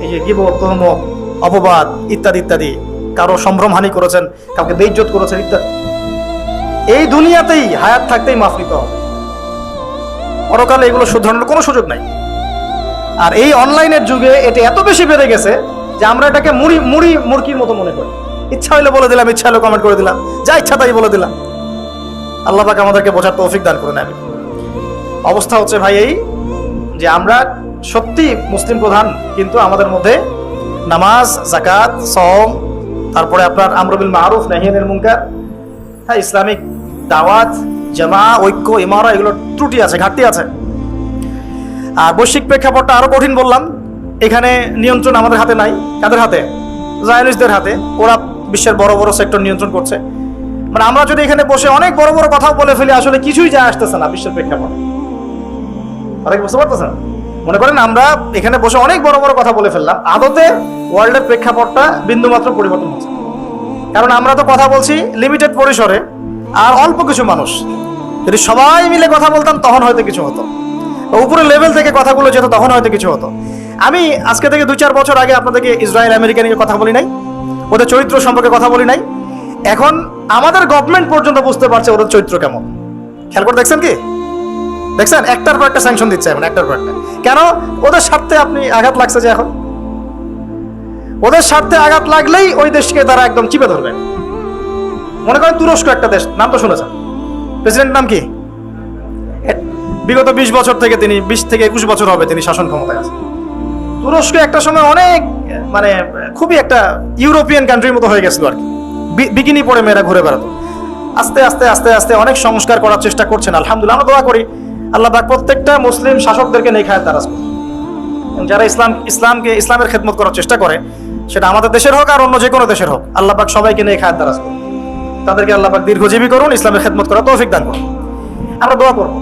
এই যে গীবত, তুহমত, অপবাদ ইত্যাদি ইত্যাদি, কারো সম্ভ্রমহানি করেছেন, কাউকে বেইজ্জত করেছেন ইত্যাদি, এই দুনিয়াতেই হায়াত থাকতেই মাফ নিতে হবে। পরকালে এগুলো শুধরানোর কোনো সুযোগ নাই। আর এই অনলাইনের যুগে এটা এত বেশি বেড়ে গেছে যে আমরা এটাকে মুরগির মতো মনে করি। ইচ্ছা হইলে বলে দিলাম, ইচ্ছা হলে কমেন্ট করে দিলাম, যা ইচ্ছা তাই বলে দিলাম। আল্লাহ পাক আমাদেরকে বোঝার তৌফিক দান করে নেন। অবস্থা হচ্ছে ভাই এই যে আমরা সত্যি মুসলিম প্রধান, কিন্তু আমাদের মধ্যে নামাজ, যাকাত, সওম, তারপরে আপনার আমর বিল মারুফ নাহি আনিল মুনকার, হ্যাঁ, ইসলামিক দাওয়াত, জামা, ঐক্য, ইমারা, এগুলো ত্রুটি আছে, ঘাটতি আছে। আর বৈশ্বিক প্রেক্ষাপটটা আরো কঠিন বললাম। এখানে নিয়ন্ত্রণ আমাদের হাতে নাই। কাদের হাতে? জায়নিস্টদের হাতে। ওরা বিশ্বের বড় বড় সেক্টর নিয়ন্ত্রণ করছে। মানে আমরা যদি এখানে বসে অনেক বড় বড় কথা বলে ফেলি, আসলে কিছুই যায় আসতেছে না বিশ্বের প্রেক্ষাপটে। অনেক বুঝতে পারতেছেন? মনে করেন আমরা এখানে বসে অনেক বড় বড় কথা বলে ফেললাম, আদতে ওয়ার্ল্ডের প্রেক্ষাপটটা বিন্দুমাত্র পরিবর্তন হচ্ছে। কারণ আমরা তো কথা বলছি লিমিটেড পরিসরে, আর অল্প কিছু মানুষ। যদি সবাই মিলে কথা বলতাম তখন হয়তো কিছু হতো, উপরের লেভেল থেকে কথাগুলো যেত তখন হয়তো কিছু হতো। আমি আজকে থেকে 2-4 বছর আগে আপনাদেরকে ইসরায়েল আমেরিকা নিয়ে কথা বলি নাই, ওদের চরিত্র সম্পর্কে কথা বলি নাই। এখন আমাদের গভর্নমেন্ট পর্যন্ত বুঝতে পারছে ওদের চরিত্র কেমন। খেয়াল করে দেখছেন কি? দেখছেন একটার পর একটা স্যাংশন দিচ্ছে এখন, একটার পর একটা। কেন? ওদের স্বার্থে আপনি আঘাত লাগছে যে এখন, ওদের স্বার্থে আঘাত লাগলেই ওই দেশকে তারা একদম চিপে ধরবেন। মনে করেন তুরস্ক একটা দেশ, নাম তো শুনেছেন, প্রেসিডেন্ট নাম কি? বিগত 20 বছর থেকে তিনি 20 থেকে 21 বছর হবে তিনি শাসন ক্ষমতায় আছেন। তুরস্ক একটা সময় অনেক মানে খুবই একটা ইউরোপিয়ান কান্ট্রির মতো হয়ে গেছিল আর কি, বিকিনি পরে মেয়েরা ঘুরে বেড়াতো। আস্তে আস্তে আস্তে আস্তে অনেক সংস্কার করার চেষ্টা করছেন, আলহামদুলিল্লাহ। আমরা দোয়া করি আল্লাহ পাক প্রত্যেকটা মুসলিম শাসকদেরকে নেখায়াত দারাজ করুন। যারা ইসলামের খেদমত করার চেষ্টা করে, সেটা আমাদের দেশের হোক আর অন্য যে কোনো দেশের হোক, আল্লাহ পাক সবাইকে নেখায়াত দারাজ করুন। তাদেরকে আল্লাহ পাক দীর্ঘজীবী করুন, ইসলামের খেদমত করার তৌফিক দান করুন। আমরা দোয়া করব।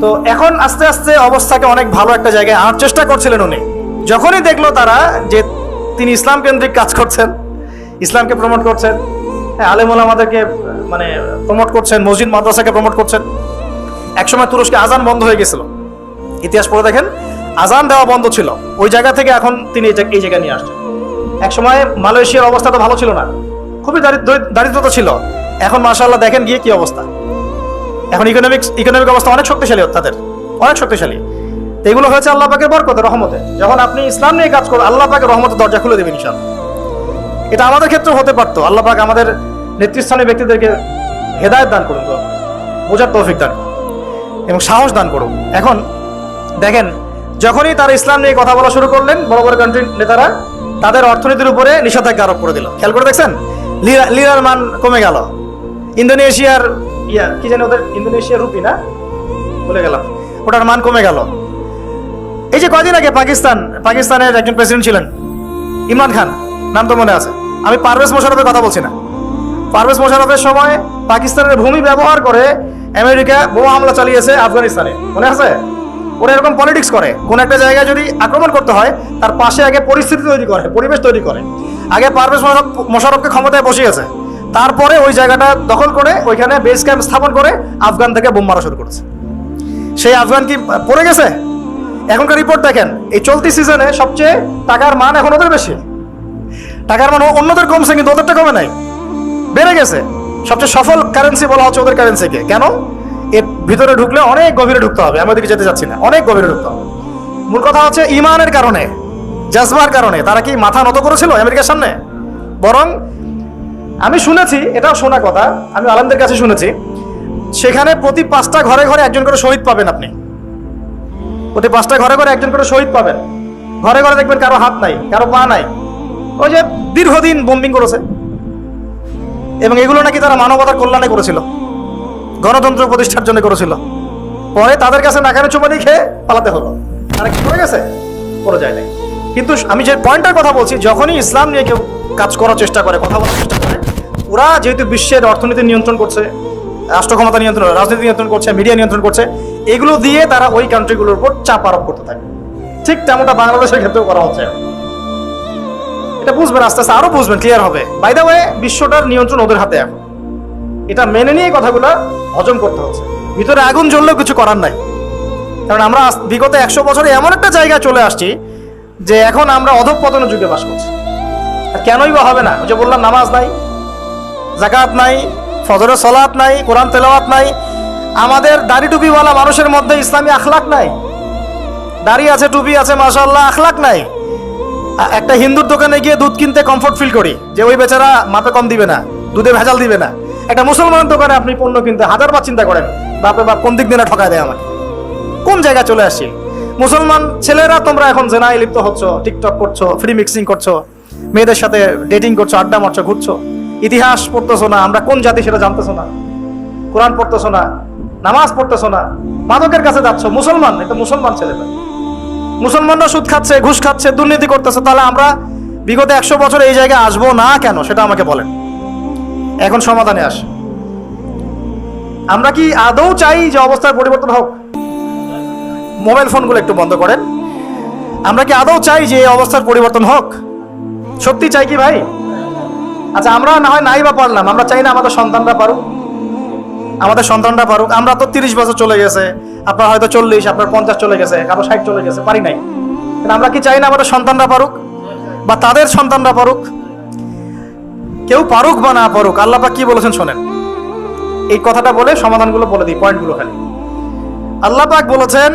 তো এখন আস্তে আস্তে অবস্থাকে অনেক ভালো একটা জায়গায় আনার চেষ্টা করছিলেন উনি। যখনই দেখলো তারা যে তিনি ইসলাম কেন্দ্রিক কাজ করছেন, ইসলামকে প্রমোট করছেন, আলেম ওলামাদেরকে মানে প্রমোট করছেন, মসজিদ মাদ্রাসাকে প্রমোট করছেন। একসময় তুরস্কে আজান বন্ধ হয়ে গেছিল, ইতিহাস পড়ে দেখেন, আজান দেওয়া বন্ধ ছিল। ওই জায়গা থেকে এখন তিনি এই জায়গায় নিয়ে আসছেন। একসময় মালয়েশিয়ার অবস্থা তো ভালো ছিল না, খুবই দারিদ্রতা ছিল। এখন মাশাআল্লাহ দেখেন গিয়ে কি অবস্থা। এখন ইকোনমিক অবস্থা অনেক শক্তিশালী, তাদের অনেক শক্তিশালী। এগুলো হয়েছে আল্লাহ পাকের বরকতে, রহমতে। যখন আপনি ইসলাম নিয়ে কাজ করেন, আল্লাহ পাকের রহমতের দরজা খুলে দেবেন ইনশাআল্লাহ। এটা আমাদের ক্ষেত্রে হতে পারতো। আল্লাহ পাক আমাদের নেতৃস্থানীয় ব্যক্তিদেরকে হেদায়েত দান করুন, বোঝার তৌফিক দান করুন এবং সাহস দান করুন। এখন দেখেন, যখনই তারা ইসলাম নিয়ে কথা বলা শুরু করলেন, বড় বড় কান্ট্রির নেতারা তাদের অর্থনীতির উপরে নিষেধাজ্ঞা আরোপ করে দিল। খেয়াল করে দেখছেন, লিরার মান কমে গেল। ইন্দোনেশিয়ার কি জানি ওদের, ইন্দোনেশিয়ার রুপি না, বলে গেলাম, ওটার মান কমে গেল। এই যে কয়দিন আগে পাকিস্তানের একজন প্রেসিডেন্ট ছিলেন ইমরান খান, নাম তো মনে আছে। আমি পারভেজ মোশাররফের কথা বলছি না। পারভেজ মোশাররফের সময় পাকিস্তানের ভূমি ব্যবহার করে আমেরিকা বোমা হামলা চালিয়েছে আফগানিস্তানে, মনে আছে? ওরা এরকম পলিটিক্স করে, কোন একটা জায়গায় যদি আক্রমণ করতে হয় তার পাশে আগে পরিস্থিতি তৈরি করে, পরিবেশ তৈরি করে। আগে পারভেজ মোশাররফকে ক্ষমতায় বসিয়েছে, তারপরে ওই জায়গাটা দখল করে ওইখানে বেস ক্যাম্প স্থাপন করে আফগান থেকে বোম মারা শুরু করেছে। সেই আফগান কি পড়ে গেছে? এখনকার রিপোর্ট দেখেন, এই চলতি সিজনে সবচেয়ে টাকার মান এখন ওদের বেশি। টাকার মান অন্যদের কমছে, কিন্তু ওদেরটা কমে নাই, বেড়ে গেছে। সবচেয়ে সফল কারেন্সি বলা হচ্ছে ওদের কারেন্সিকে। কেন? এর ভিতরে ঢুকলে অনেক গভীরে ঢুকতে হবে, আমি ওদিকে যেতে চাচ্ছি না, অনেক গভীরে ঢুকতে হবে। মূল কথা হচ্ছে ইমানের কারণে, জাজবার কারণে তারা কি মাথা নত করেছিল আমেরিকার সামনে? বরং আমি শুনেছি, এটাও শোনা কথা, আমি আলেমদের কাছে শুনেছি, সেখানে প্রতি 5টা ঘরে ঘরে একজন করে শহীদ পাবেন। আপনি প্রতি 5টা ঘরে ঘরে একজন করে শহীদ পাবেন। ঘরে ঘরে দেখবেন কারো হাত নাই, কারো পা নাই। ওই যে দীর্ঘদিন বোম্বিং করেছে, এবং এগুলো নাকি তারা মানবতার কল্যাণে করেছিল, গণতন্ত্র প্রতিষ্ঠার জন্য করেছিল। পরে তাদের কাছে নাকানে চুপানি খেয়ে পালাতে হলো। তারা কি করে গেছে? করে যায় নাই। কিন্তু আমি যে পয়েন্টের কথা বলছি, যখনই ইসলাম নিয়ে কেউ কাজ করার চেষ্টা করে, কথা বলার চেষ্টা করে, ওরা যেহেতু বিশ্বের অর্থনীতি নিয়ন্ত্রণ করছে, রাষ্ট্র ক্ষমতা নিয়ন্ত্রণ, রাজনীতি নিয়ন্ত্রণ করছে, মিডিয়া নিয়ন্ত্রণ করছে, এগুলো দিয়ে তারা ওই কান্ট্রিগুলোর উপর চাপ আরোপ করতে থাকে। ঠিক তেমনটা বাংলাদেশের ক্ষেত্রেও করা হচ্ছে। এটা বুঝবেন, আস্তে আস্তে আরো বুঝবেন, ক্লিয়ার হবে। বাই দ্য ওয়ে, বিশ্বটার নিয়ন্ত্রণ ওদের হাতে এখন। এটা মেনে নিয়ে কথাগুলো হজম করতে হচ্ছে। ভিতরে আগুন জ্বললেও কিছু করার নাই, কারণ আমরা বিগত 100 বছরে এমন একটা জায়গায় চলে আসছি যে এখন আমরা অধঃপতনের যুগে বাস করছি। আর কেনই বা হবে না? ওই যে বললাম, নামাজ নাই, যাকাত নাই, ফজরের সালাত নাই, কোরআন তেলাওয়াত নাই। আমাদের দাড়ি টুপিওয়ালা মানুষের মধ্যে ইসলামী আখলাক নাই। দাড়ি আছে, টুপি আছে, মাশাআল্লাহ, আখলাক নাই। একটা হিন্দুর দোকানে গিয়ে দুধ কিনতে কমফোর্ট ফিল করি যে ওই বেচারা মাপে কম দিবে না, দুধে ভেজাল দিবে না। একটা মুসলমানের দোকানে আপনি পণ্য কিনতে 1000বার চিন্তা করেন, বাপে বাপ কোন দিক দিয়ে ঠকায় দেয় আমাকে, কোন জায়গায় চলে আসি। মুসলমান ছেলেরা তোমরা এখন জেনায় লিপ্ত হচ্ছ, টিকটক করছো, ফ্রি মিক্সিং করছো, মেয়েদের সাথে ডেটিং করছো, আড্ডা মারছো, ঘুরছো। ইতিহাস পড়তেছো না, আমরা কোন জাতি সেটা জানতেছো না। কোরআন পড়তেছো না, নামাজ পড়তেছো না, মাদকের কাছে যাচ্ছ। মুসলমান, এটা মুসলমান ছেলেরা, মুসলমানরা সুদ খাচ্ছে, ঘুষ খাচ্ছে, দুর্নীতি করতেছে। তাহলে আমরা বিগত 100 বছর এই জায়গায় আসবো না কেন? সেটা আমাকে বলেন। এখন সমাধানে আসে, আমরা কি আদৌ চাই যে অবস্থার পরিবর্তন হোক? মোবাইল ফোনগুলো একটু বন্ধ করেন। আমরা কি আদৌ চাই যে এই অবস্থার পরিবর্তন হোক? সত্যি চাই কি ভাই? আচ্ছা, আমরা না হয় নাই বা পারলাম, আমরা চাই না আমাদের সন্তানরা পারুক, আমাদের সন্তানরা পারুক। আমরা তো 30 বছর চলে গেছে, আপনার হয়তো 40, আপনার 50 চলে গেছে, কারো 60 চলে গেছে, পারি নাই। আমরা কি চাই না আমাদের সন্তানরা পারুক বা তাদের সন্তানরা পারুক? কেউ পারুক বা না পারুক, আল্লাহ পাক কি বলেছেন শোনেন। এই কথাটা বলে সমাধানগুলো বলে দিই, পয়েন্টগুলো খালি। আল্লাহ পাক বলেছেন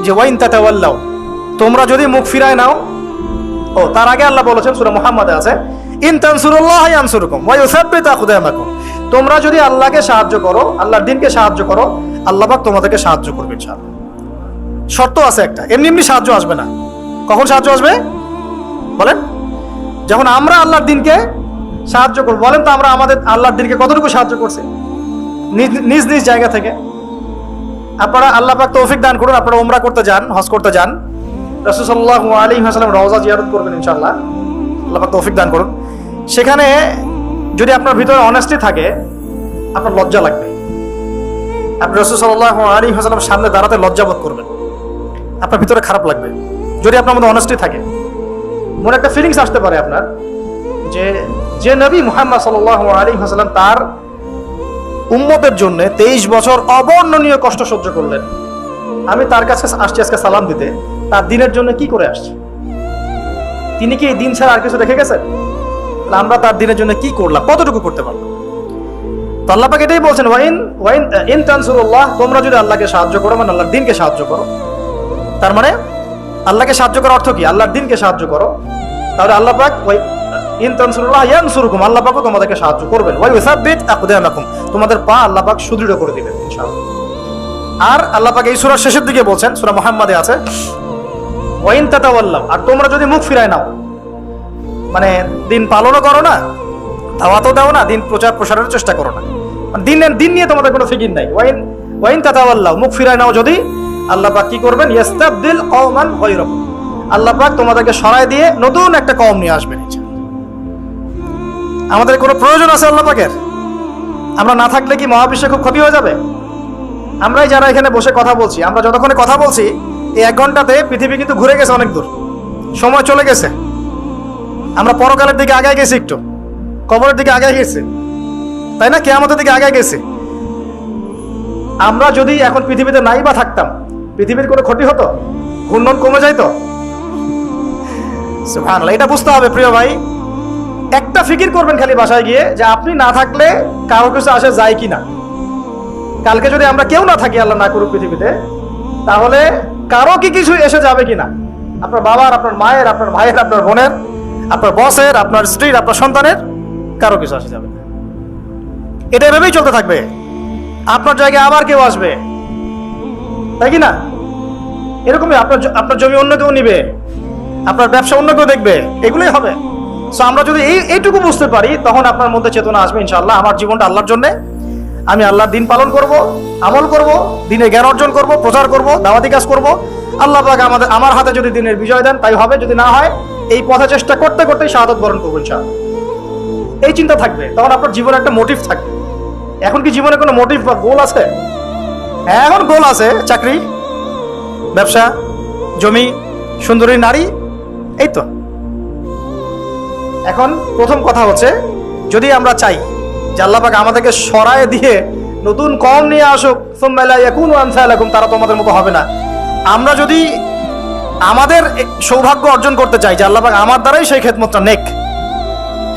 যে ওয়াইন তাতাওয়াল্লাউ, তোমরা যদি মুখ ফিরায় নাও। ও তার আগে আল্লাহ বলেছেন সূরা মুহাম্মাদে আছে, ইন তানসুরুল্লাহ ইয়ানসুরকুম ওয়া ইউসাব্বিত আকদামাকুম, তোমরা যদি আল্লাহকে সাহায্য করো, আল্লাহর দ্বীনকে সাহায্য করো, আল্লাহ পাক তোমাদেরকে সাহায্য করবে ইনশাআল্লাহ। শর্ত আছে একটা, এমনি এমনি সাহায্য আসবে না। কখন সাহায্য আসবে বলেন? যখন আমরা আল্লাহর দ্বীনকে সাহায্য করব। বলেন তো আমরা আমাদের আল্লাহর দ্বীনকে কতটুকু সাহায্য করছি নিজ নিজ জায়গা থেকে? আপনারা আল্লাহ পাক তৌফিক দান করুন, আপনারা উমরা করতে যান, হজ করতে যান, রাসূল সাল্লাল্লাহু আলাইহি ওয়াসাল্লাম রওজা জিয়ারত করবেন ইনশাআল্লাহ। আল্লাহ পাক তৌফিক দান করুন। সেখানে যদি আপনার ভিতরে অনেস্টি থাকে, আপনার লজ্জা লাগবে। আপনি রাসূল সাল্লাল্লাহু আলাইহি ওয়াসাল্লামের সামনে দাঁড়াতে লজ্জা বোধ করবেন, আপনার ভিতরে খারাপ লাগবে। যদি আপনার মধ্যে অনেস্টি থাকে, মনে একটা ফিলিংস আসতে পারে আপনার যে নবী মুহাম্মদ সাল্লাল্লাহু আলাইহি ওয়াসাল্লাম তার উম্মতের জন্য 23 বছর অবর্ণনীয় কষ্ট সহ্য করলেন, আমি তার কাছে আসছি আজকে সালাম দিতে, তার দিনের জন্য কি করে আসছি? তিনি কি এই দিন ছাড়া আর কিছু রেখে গেছেন? আমরা তার দিনের জন্য কি করলাম, কতটুকু করতে পারলাম? তো আল্লাহ পাক এটাই বলছেন, ইন তানসুরুল্লাহ, তোমরা যদি আল্লাহকে সাহায্য করো, মানে আল্লাহর দ্বীনকে সাহায্য করো। তার মানে আল্লাহকে সাহায্য করার অর্থ কি? আল্লাহর দ্বীনকে সাহায্য করো। তাহলে আল্লাহ পাক ইন তানসুরুল্লাহ ইয়ানসুরকুম, আল্লাহ পাক তোমাদেরকে সাহায্য করবেন। ওয়া ইউসাব্বিত আকদামাকুম, তোমাদের পা আল্লাহ পাক সুদৃঢ় করে দিবেন ইনশাআল্লাহ। আর আল্লাহ পাক এই সূরার শেষের দিকে বলছেন, সূরা মুহাম্মাদে আছে, ওয়া ইন তাতাওয়াল্লাউ, আর তোমরা যদি মুখ ফিরায় নাও, মানে দিন পালনও করো না, দাওয়াতও দাও না, দিন প্রচার প্রসারের চেষ্টা করো না, মানে দিন নিয়ে তোমাদের কোনো ফিকির নাই। ওয়া ইন তাতাওয়াল্লাউ, মুখ ফিরায় নাও যদি, আল্লাহ পাক কি করবেন? ইয়াস্তাবদিল কওমান গায়রাকুম, আল্লাহ পাক তোমাদেরকে সরায় দিয়ে নতুন একটা কওম নিয়ে আসবেন। আমাদের কোনো প্রয়োজন আছে আল্লাহ পাকের? আমরা না থাকলে কি মহাবিশ্বে খুব ক্ষতি হয়ে যাবে? আমরাই যারা এখানে বসে কথা বলছি, আমরা যতক্ষণে কথা বলছি, এই 1 ঘন্টাতে পৃথিবী কিন্তু ঘুরে গেছে অনেক দূর, সময় চলে গেছে। আমরা পরকালের দিকে আগায় গেছি, একটু কবরের দিকে আগায় গেছি, তাই না? কিয়ামতের দিকে আগায় গেছি। আমরা যদি এখন পৃথিবীতে নাই বা থাকতাম, পৃথিবীর কোনো ক্ষতি হতো? ঘূর্ণন কমে যাইতো? সুবহানাল্লাহ। এটা বুঝতে হবে প্রিয় ভাই। একটা ফিকির করবেন খালি বাসায় গিয়ে, যে আপনি না থাকলে কারো কিছু আসে যায় কিনা। কালকে যদি আমরা কেউ না থাকি, আল্লাহ না করুক পৃথিবীতে, তাহলে কারো কি কিছু এসে যাবে কিনা? আপনার বাবার, আপনার মায়ের, আপনার ভাইয়ের, আপনার বোনের, আপনার বসের, আপনার স্ত্রীর, আপনার সন্তানের, কারো কিছু আসে যাবে। এটা এভাবেই চলতে থাকবে। আপনার জায়গায় আবার কেউ আসবে, তাই কি না? এরকমই আপনার জমি অন্য কেউ নিবে, আপনার ব্যবসা অন্য কেউ দেখবে, এগুলোই হবে। সো আমরা যদি এইটুকু বুঝতে পারি, তখন আপনার মধ্যে চেতনা আসবে ইনশাআল্লাহ, আমার জীবনটা আল্লাহর জন্য, আমি আল্লাহর দ্বীন পালন করব, আমল করব, দ্বীনে জ্ঞান অর্জন করব, প্রচার করব, দাওয়াতি কাজ করব। আল্লাহ পাক আমার হাতে যদি দ্বীনের বিজয় দেন তাই হবে, যদি না হয় এই পথে চেষ্টা করতে করতেই শাহাদাত বরণ করব ইনশাআল্লাহ। এই চিন্তা থাকবে, তখন আপনার জীবনে একটা মোটিভ থাকবে। এখন কি জীবনে কোনো মোটিভ বা গোল আছে? এখন গোল আছে, চাকরি, ব্যবসা, জমি, সুন্দরী নারী, এই তো। এখন প্রথম কথা হচ্ছে, যদি আমরা চাই যে আল্লাহ পাক আমাদেরকে সরায় দিয়ে নতুন কওম নিয়ে আসুক, সুম্মা লা ইয়াকুনু আমসালাকুম, তারা তোমাদের মতো হবে না। আমরা যদি আমাদের সৌভাগ্য অর্জন করতে চাই যে আল্লাহ পাক আমার দ্বারাই সেই খেদমতটা নেক,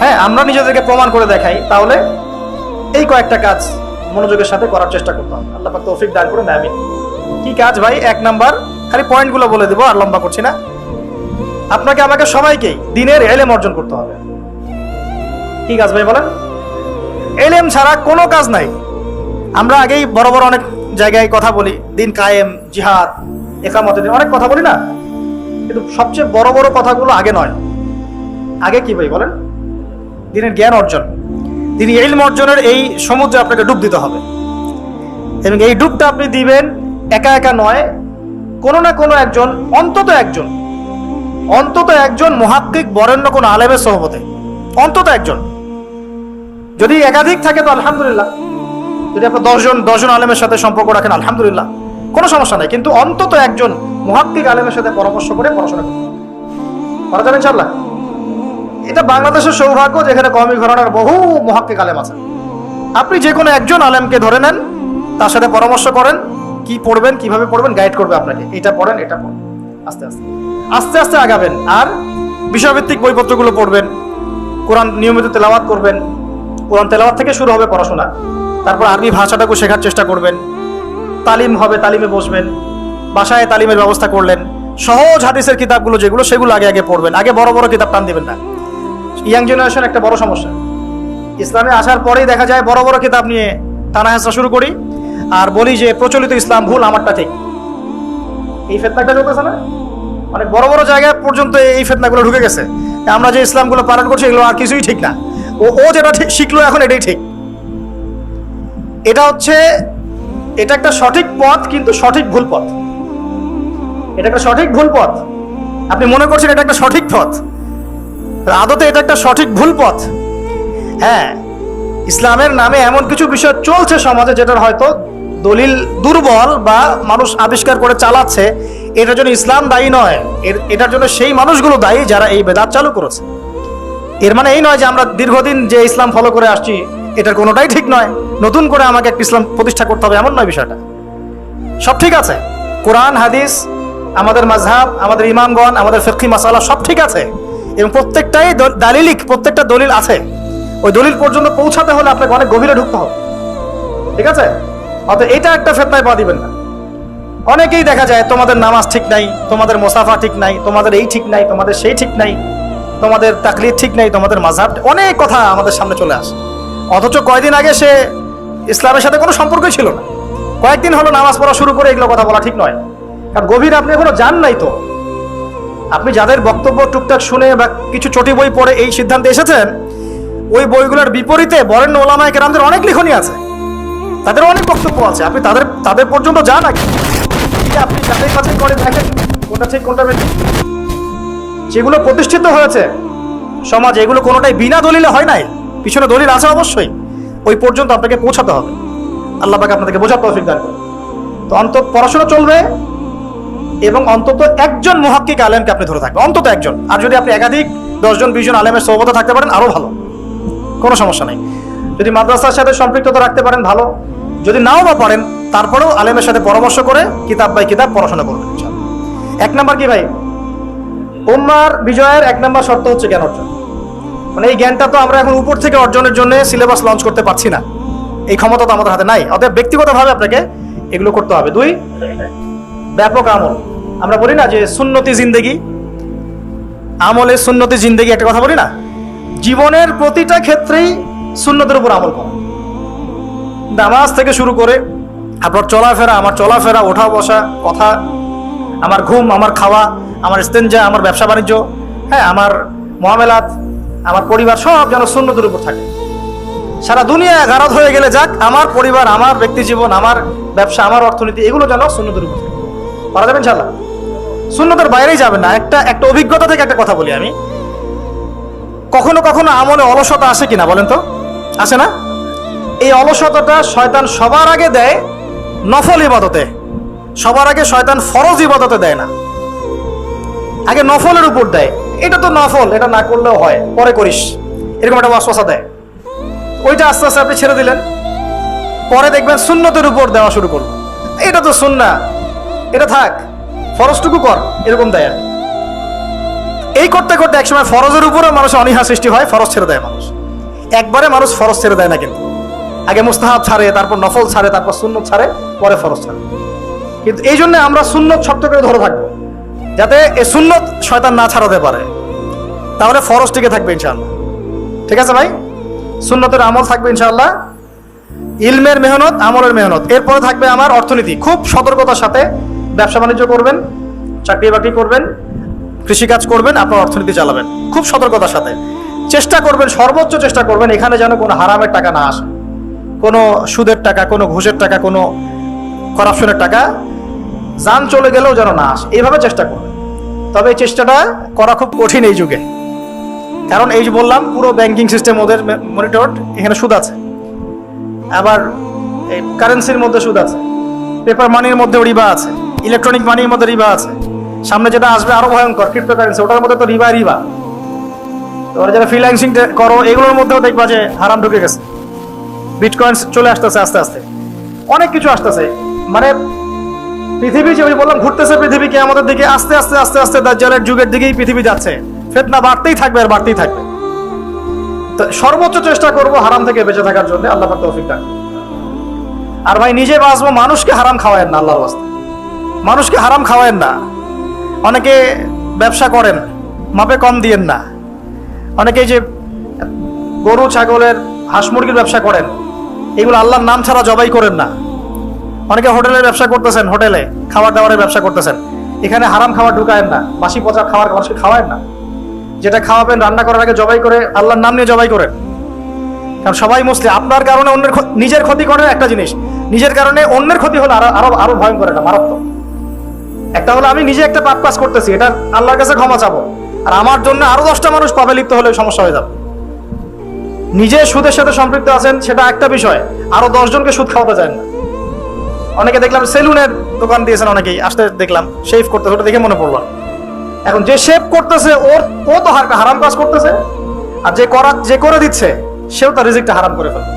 হ্যাঁ, আমরা নিজেদেরকে প্রমাণ করে দেখাই, তাহলে এই কয়েকটা কাজ মনোযোগের সাথে করার চেষ্টা করতে হবে। আল্লাহ পাক তৌফিক দান করুন, আমিন। কি কাজ ভাই? 1 নাম্বার, খালি পয়েন্টগুলো বলে দেবো, আর লম্বা করছি না। আপনাকে আমাকে সবাইকেই দ্বীনের ইলম অর্জন করতে হবে। কি কাজ ভাই বলেন? ইলম ছাড়া কোনো কাজ নাই। আমরা আগেই বড় বড় অনেক জায়গায় কথা বলি, দিন কায়েম, জিহাদ, ইকামতের দিন, অনেক কথা বলি না? কিন্তু সবচেয়ে বড় বড় কথাগুলো আগে নয়। আগে কি ভাই বলেন? দ্বীনের জ্ঞান অর্জন, দ্বীনি ইলম অর্জনের এই সমুদ্রে আপনাকে ডুব দিতে হবে। এবং এই ডুবটা আপনি দিবেন একা একা নয়, কোনো না কোনো একজন, অন্তত একজন মুহাক্কিক বরেণ্য কোন আলেমের সোহবতে, অন্তত একজন। যদি একাধিক থাকে তো আলহামদুলিল্লাহ, যদি আপনি 10 জন আলেমের সাথে সম্পর্ক রাখেন আলহামদুলিল্লাহ, কোনো সমস্যা নাই। কিন্তু অন্তত একজন মুহাক্কিক আলেমের সাথে পরামর্শ করে পড়াশোনা করতে করা যাবে ইনশাআল্লাহ। এটা বাংলাদেশের সৌভাগ্য, যেখানে কওমি ঘরানার বহু মুহাক্কিক আলেম আছে। আপনি যে কোনো একজন আলেমকে ধরে নেন, তার সাথে পরামর্শ করেন, কি পড়বেন, কিভাবে পড়বেন, গাইড করবে আপনাকে। এটা পড়েন, এটা পড়েন, আস্তে আস্তে আস্তে আস্তে আগাবেন। আর বিষয়ভিত্তিক বইপত্রগুলো পড়বেন, কোরআন নিয়মিত তেলাওয়াত করবেন, কোরআন তেলাওয়াত থেকে শুরু হবে পড়াশোনা। তারপর আরবি ভাষাটাকে শেখার চেষ্টা করবেন, তালিম হবে, তালিমে বসবেন, বাসায় তালিমের ব্যবস্থা করলেন, সহজ হাদিসের কিতাবগুলো যেগুলো সেগুলো আগে আগে পড়বেন, আগে বড় বড় কিতাব টান দিবেন না। ইয়াং জেনারেশন একটা বড় সমস্যা, ইসলামে আসার পরেই দেখা যায় বড় বড় কিতাব নিয়ে টানা হেঁচড়া শুরু করি আর বলি যে প্রচলিত ইসলাম ভুল, আমারটা ঠিক। এই ফিতনাটা চলতেছে না, অনেক বড় বড় জায়গায় পর্যন্ত এই ফিতনাগুলো ঢুকে গেছে। আমরা যে ইসলামগুলো পালন করছি এগুলো আর কিছুই ঠিক না, ও যেটা ঠিক শিখলো এখন এটাই ঠিক। এটা একটা সঠিক পথ, কিন্তু সঠিক ভুল পথ। এটা একটা সঠিক ভুল পথ, আপনি মনে করছেন এটা একটা সঠিক পথ, আদতে এটা একটা সঠিক ভুল পথ। হ্যাঁ, ইসলামের নামে এমন কিছু বিষয় চলছে সমাজে যেটার হয়তো দলিল দুর্বল বা মানুষ আবিষ্কার করে চালাচ্ছে, এটার জন্য ইসলাম দায়ী নয়, এটার জন্য সেই মানুষগুলো দায়ী যারা এই বেদাত চালু করেছে। এর মানে এই নয় যে আমরা দীর্ঘদিন যে ইসলাম ফলো করে আসছি এটার কোনোটাই ঠিক নয়, নতুন করে আমাকে একটা ইসলাম প্রতিষ্ঠা করতে হবে, এমন নয় বিষয়টা। সব ঠিক আছে, কোরআন হাদিস, আমাদের মাযহাব, আমাদের ইমামগণ, আমাদের ফিকহি মাসালা সব ঠিক আছে এবং প্রত্যেকটাই দালিলিক, প্রত্যেকটা দলিল আছে। ওই দলিল পর্যন্ত পৌঁছাতে হলে আপনাকে অনেক গভীরে ঢুকতে হবে, ঠিক আছে? অতএব এটা একটা ফিতনায় পা দিবেন না। অনেকেই দেখা যায় তোমাদের নামাজ ঠিক নাই, তোমাদের মুসাফা ঠিক নাই, তোমাদের এই ঠিক নাই, তোমাদের সেই ঠিক নাই, তোমাদের তাকলিদ ঠিক নাই, তোমাদের মাযহাব, অনেক কথা আমাদের সামনে চলে আসে। অথচ কয়েকদিন আগে সে ইসলামের সাথে কোনো সম্পর্কই ছিল না, কয়েকদিন হলো নামাজ পড়া শুরু করে এগুলো কথা বলা ঠিক নয়, কারণ গভীর আপনি এখনো জান নাই। তো আপনি যাদের বক্তব্য টুকটাক শুনে বা কিছু চটি বই পড়ে এই সিদ্ধান্তে এসেছেন, ওই বইগুলোর বিপরীতে বরেণ্য ওলামায়ে কেরামদের অনেক লিখনী আছে, তাদের অনেক বক্তব্য আছে। আপনি তাদের পর্যন্ত যান আগে, আপনি যাদের কাছে করে দেখেন কোনটা ঠিক কোনটা বেঠিক। যেগুলো প্রতিষ্ঠিত হয়েছে সমাজ, এগুলো কোনোটাই বিনা দলিলে হয় নাই, পিছনে দলিল আছে অবশ্যই, ওই পর্যন্ত আপনাকে পৌঁছাতে হবে। আল্লাহ পাক আপনাদেরকে বোঝার তৌফিক দান করুন। তো অন্তত পড়াশোনা চলবে এবং অন্তত একজন মুহাক্কিক আলেমকে আপনি ধরে থাকবেন, অন্তত একজন। আর যদি আপনি একাধিক 10 জন 20 জন আলেমের সোহবতে থাকতে পারেন আরো ভালো, কোনো সমস্যা নেই। যদি মাদ্রাসার সাথে সম্পৃক্ততা রাখতে পারেন ভালো, যদি নাও বা পারেন তারপরেও আলেমের সাথে পরামর্শ করে কিতাব বাই কিতাব পড়াশোনা করবেন ইনশাআল্লাহ। 1 নাম্বার কি ভাই, উম্মার বিজয়ের 1 নাম্বার শর্ত হচ্ছে জ্ঞান অর্জন। মানে এই জ্ঞানটা তো আমরা এখন উপর থেকে অর্জনের জন্য সিলেবাস লঞ্চ করতে পারছি না, এই ক্ষমতা তো আমাদের হাতে নাই। অতএব ব্যক্তিগতভাবে আপনাকে এগুলো করতে হবে। 2, ব্যাপক আমল। আমরা বলি না যে সুন্নতি জিন্দেগি, আমলে সুন্নতি জিন্দেগি একটা কথা বলি না, জীবনের প্রতিটা ক্ষেত্রেই সুন্নতের উপর আমল করা। নামাজ থেকে শুরু করে আপনার চলাফেরা, আমার চলাফেরা, ওঠা বসা, কথা, আমার ঘুম, আমার খাওয়া, আমার ইস্তেঞ্জা, আমার ব্যবসা বাণিজ্য, হ্যাঁ, আমার মুআমালাত, আমার পরিবার, সব যেন সুন্নতের উপর থাকে। সারা দুনিয়া গারাদ হয়ে গেলে যাক, আমার পরিবার, আমার ব্যক্তি জীবন, আমার ব্যবসা, আমার অর্থনীতি, এগুলো যেন সুন্নতের উপর থাকে। পারা যাবে ইনশাআল্লাহ, সুন্নতের বাইরেই যাবেন না। একটা অভিজ্ঞতা থেকে একটা কথা বলি আমি, কখনো কখনো আমলে অলসতা আসে কিনা বলেন তো? আসে না? এই অলসতাটা শয়তান সবার আগে দেয় নফল ইবাদতে, সবার আগে শয়তান ফরজ ইবাদতে দেয় না, আগে নফলের উপর দেয়। এটা তো নফল, এটা না করলেও হয়, পরে করিস, এরকম একটা ওয়াসওয়াসা দেয়। ওইটা আস্তে আস্তে আপনি ছেড়ে দিলেন, পরে দেখবেন সুন্নতের উপর দেওয়া শুরু করলো, এটা তো সুন্নাহ, এটা থাক, ফরজটুকু কর, এরকম দেয় আর কি। এই করতে করতে একসময় ফরজের উপরে মানুষের অনীহা সৃষ্টি হয়, ফরজ ছেড়ে দেয় মানুষ। একবারে মানুষ ফরজ ছেড়ে দেয় না, কিন্তু আগে মুস্তাহাব ছাড়ে, তারপর নফল ছাড়ে, তারপর সুন্নত ছাড়ে, পরে ফরজ ছাড়ে। কিন্তু এই জন্য আমরা সুন্নত শক্ত করে ধরে থাকবো, যাতে এই সুন্নত শয়তান না ছাড়াতে পারে, তাহলে ফরজ টিকে থাকবে ইনশাআল্লাহ। ঠিক আছে ভাই, সুন্নতের আমল থাকবে ইনশাআল্লাহ, ইলমের মেহনত, আমলের মেহনত। এরপরে থাকবে আমার অর্থনীতি। খুব সতর্কতার সাথে ব্যবসা বাণিজ্য করবেন, চাকরি বাকরি করবেন, কৃষিকাজ করবেন, আপনার অর্থনীতি চালাবেন খুব সতর্কতার সাথে। চেষ্টা করবেন, সর্বোচ্চ চেষ্টা করবেন এখানে যেন কোনো হারামের টাকা না আসে, কোনো সুদের টাকা, কোনো ঘুষের টাকা, কোনো করাপশনের টাকা জান চলে গেলেও যেন না আসে, এইভাবে চেষ্টা করবেন। তবে এই চেষ্টাটা করা খুব কঠিন এই যুগে, কারণ এই যে বললাম পুরো ব্যাংকিং সিস্টেম ওদের মনিটরড, এখানে সুদ আছে, আবার এই কারেন্সির মধ্যে সুদ আছে, পেপার মানির মধ্যে রিবা আছে, ইলেকট্রনিক মানির মধ্যে রিবা আছে, সামনে যেটা আসবে আরো ভয়ঙ্কর ক্রিপ্টোকারেন্সি, ওটার মধ্যে তো রিবা। তোমরা যারা ফ্রিল্যান্সিং করো এগুলোর মধ্যেও দেখবা যে হারাম ঢুকে গেছে, বিটকয়েন চলে আসতেছে, আস্তে আস্তে অনেক কিছু আসতেছে। মানে পৃথিবী যে ওই বললাম ঘুরতেছে, পৃথিবীকে আমাদের দিকে আস্তে আস্তে আস্তে আস্তে দাজ্জালের যুগের দিকেই পৃথিবী যাচ্ছে, ফিতনা বাড়তেই থাকবে আর বাড়তেই থাকবে। তো সর্বোচ্চ চেষ্টা করব হারাম থেকে বেঁচে থাকার জন্য, আল্লাহ পাক তৌফিক দান। আর ভাই নিজে বাঁচবো, মানুষকে হারাম খাওয়ায়েন না, আল্লাহর রাস্তায় মানুষকে হারাম খাওয়ায়েন না। অনেকে ব্যবসা করেন, মাপে কম দিয়েন না। অনেকে যে গরু ছাগলের হাঁস মুরগির ব্যবসা করেন, এগুলো আল্লাহর নাম ছাড়া জবাই করেন না। অনেকে হোটেলের ব্যবসা করতেছেন, হোটেলে খাবার দাবারের ব্যবসা করতেছেন, এখানে হারাম খাবার ঢুকায়েন না, বাসি পচা খাবার মানুষকে খাওয়ায়েন না। যেটা খাওয়াবেন রান্না করার আগে জবাই করে আল্লাহর নাম নিয়ে জবাই করেন। কারণ সবাই মুসলিম, আপনার কারণে অন্যের নিজের ক্ষতি করেন একটা জিনিস, নিজের কারণে অন্যের ক্ষতি হলো আরো ভয়ঙ্কর, এটা মারাত্মক। একটা হলো আমি নিজে একটা পাপ কাজ করতেছি, এটা আল্লাহর কাছে ক্ষমা চাবো, আর আমার জন্য আরো 10টা মানুষ পাপে লিপ্ত হলে সমস্যা হয়ে যাবে। নিজে সুদের সাথে সম্পৃক্ত আছেন সেটা একটা বিষয়, আরো 10 জনকে সুদ খাওয়াতে চান না। অনেকে দেখলাম সেলুনের দোকান দিয়েছেন, অনেকেই আসতে দেখলাম শেভ করতেছে, ওটা দেখে মনে পড়লো। এখন যে শেভ করতেছে ও তো হারাম কাজ করতেছে, আর যে করে দিচ্ছে সেও তার রিজিকটা হারাম করে ফেলবে।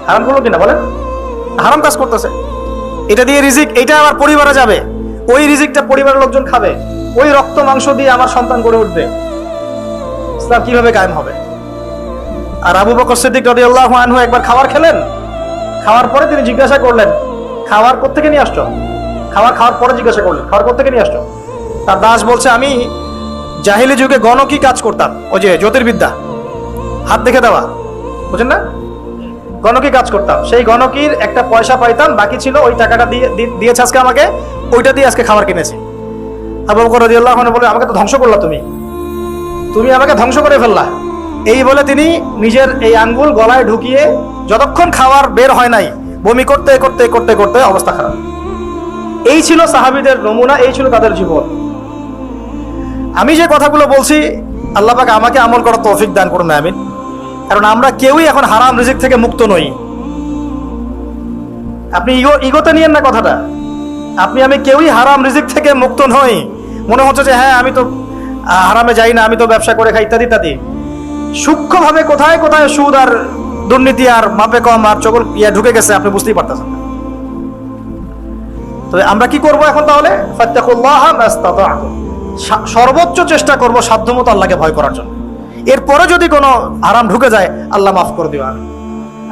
হারাম করলো কিনা বলেন? হারাম কাজ করতেছে, এটা দিয়ে রিজিক, এটা আমার পরিবারে যাবে, ওই রিজিকটা পরিবারের লোকজন খাবে, ওই রক্ত মাংস দিয়ে আমার সন্তান গড়ে উঠবে, ইসলাম কিভাবে কায়েম হবে? আর আবু বকর সিদ্দিক রাদিয়াল্লাহু আনহু একবার খাবার খেলেন, খাওয়ার পরে তিনি জিজ্ঞাসা করলেন, খাবার কোত্থেকে নিয়ে আসছো? খাওয়ার পরে জিজ্ঞাসা করলেন, খাবার কোত্থেকে নিয়ে আসছো? তার দাস বলছে, আমি জাহিলি যুগে গণকি কাজ করতাম, ওই যে জ্যোতির্বিদ্যা, হাত দেখে দেওয়া, বুঝেন না, গণকি কাজ করতাম, সেই গণকির একটা পয়সা পাইতাম, বাকি ছিল, ওই টাকাটা দিয়েছে আজকে আমাকে, ওইটা দিয়ে আজকে খাবার কিনেছি। আবু বকর রাদিয়াল্লাহু আনহু বলে, আমাকে তো ধ্বংস করলা, তুমি আমাকে ধ্বংস করে ফেললা। এই বলে তিনি নিজের এই আঙ্গুল গলায় ঢুকিয়ে যতক্ষণ খাবার বের হয় নাই, বমি করতে করতে করতে করতে অবস্থা খারাপ। এই ছিল সাহাবীদের নমুনা, এই ছিল তাদের জীবন। আমি যে কথাগুলো বলছি, আল্লাহ পাক আমাকে আমল করার তৌফিক দান করুন, আমিন। কারণ আমরা কেউই এখন হারাম রিজিক থেকে মুক্ত নই। আপনি ইগোতে নিয়েন না কথাটা, আমি কেউই হারাম রিজিক থেকে মুক্ত নই। মনে হচ্ছে যে হ্যাঁ আমি তো হারামে যাই না, আমি তো ব্যবসা করে খাই, ইত্যাদি ইত্যাদি। সূক্ষ্মভাবে কোথায় কোথায় সুদ আর দুর্নীতি আর মাপে কম আর চকল ঢুকে গেছে, আপনি বুঝতেই পারতেছেন না। তবে আমরা কি করব এখন তাহলে? ফাত্তাকুল্লাহা মাস্তাতা'তুম, সর্বোচ্চ চেষ্টা করব সাধ্যমতো আল্লাহকে ভয় করার জন্য। এরপরে যদি কোনো হারাম ঢুকে যায়, আল্লাহ মাফ করে দিও।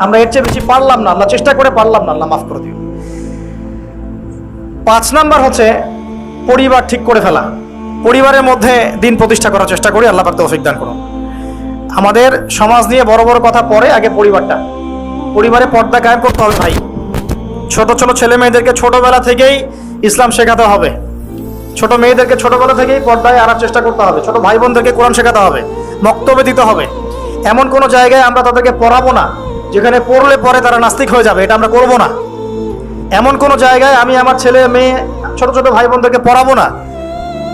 আমরা এর চেয়ে বেশি পারলাম না, আল্লাহ চেষ্টা করে পারলাম না, আল্লাহ মাফ করে দিও। 5 নাম্বার হচ্ছে পরিবার ঠিক করে ফেলা। পরিবারের মধ্যে দিন প্রতিষ্ঠা করার চেষ্টা করি, আল্লাহ পাক তৌফিক দান করুন। আমাদের সমাজ নিয়ে বড় বড় কথা পরে, আগে পরিবারে পর্দা কায়েম করতে হবে ভাই। ছোট ছোট ছেলে মেয়েদেরকে ছোটবেলা থেকেই ইসলাম শেখাতে হবে, ছোট মেয়েদেরকে ছোটবেলা থেকেই পর্দায় আনার চেষ্টা করতে হবে, ছোট ভাই বোনদেরকে কোরআন শেখাতে হবে, বক্তব্য দিতে হবে। এমন কোনো জায়গায় আমরা তাদেরকে পড়াবো না যেখানে পড়লে পরে তারা নাস্তিক হয়ে যাবে, এটা আমরা করবো না। এমন কোনো জায়গায় আমি আমার ছেলে মেয়ে ছোট ছোট ভাই বোনদেরকে পড়াবো না,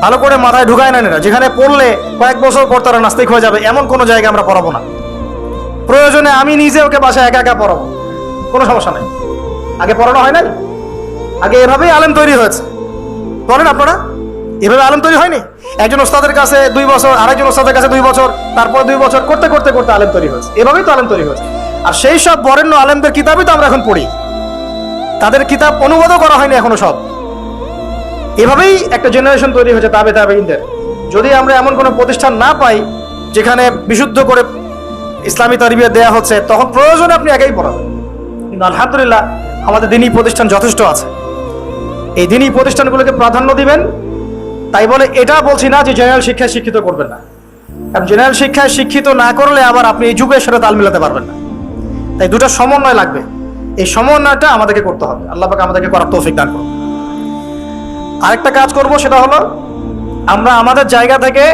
ভালো করে মাথায় ঢুকায় নেন না, যেখানে পড়লে কয়েক বছর পর তারা নাস্তিক হয়ে যাবে, এমন কোনো জায়গায় আমরা পড়াবো না। প্রয়োজনে আমি নিজে ওকে বাসায় একা একা পড়াবো, কোনো সমস্যা নেই। আগে পড়ানো হয় নাই, আগে এভাবেই আলেম তৈরি হয়েছে। বলেন আপনারা, এভাবে আলেম তৈরি হয়নি? একজন ওস্তাদের কাছে 2 বছর, আরেকজন ওস্তাদের কাছে 2 বছর, তারপর 2 বছর করতে করতে করতে আলেম তৈরি হয়েছে। এভাবেই তো আলেম তৈরি হয়েছে। আর সেই সব বরেণ্য আলেমদের কিতাবই তো আমরা এখন পড়ি, তাদের কিতাব অনুবাদও করা হয়নি এখনো সব। এভাবেই একটা জেনারেশন তৈরি হয়েছে তাবেঈনদের। যদি আমরা এমন কোনো প্রতিষ্ঠান না পাই যেখানে বিশুদ্ধ করে ইসলামী তারবিয়ত দেয়া হচ্ছে, তখন প্রয়োজনে আপনি একাই পড়াবেন। কিন্তু আলহামদুলিল্লাহ আমাদের দ্বীনি প্রতিষ্ঠান যথেষ্ট আছে। এই দ্বীনি প্রতিষ্ঠানগুলোকে প্রাধান্য দিবেন। তাই বলে এটা বলছি না যে জেনারেল শিক্ষায় শিক্ষিত করবেন না, কারণ জেনারেল শিক্ষায় শিক্ষিত না করলে আবার আপনি এই যুগের সাথে তাল মিলাতে পারবেন না। তাই দুটো সমন্বয় লাগবে, এই সমন্বয়টা আমাদেরকে করতে হবে। আল্লাহ পাক আমাদেরকে করার তৌফিক দান করুন। আরেকটা কাজ করব, সেটা হলো আমরা আমাদের জায়গা থেকে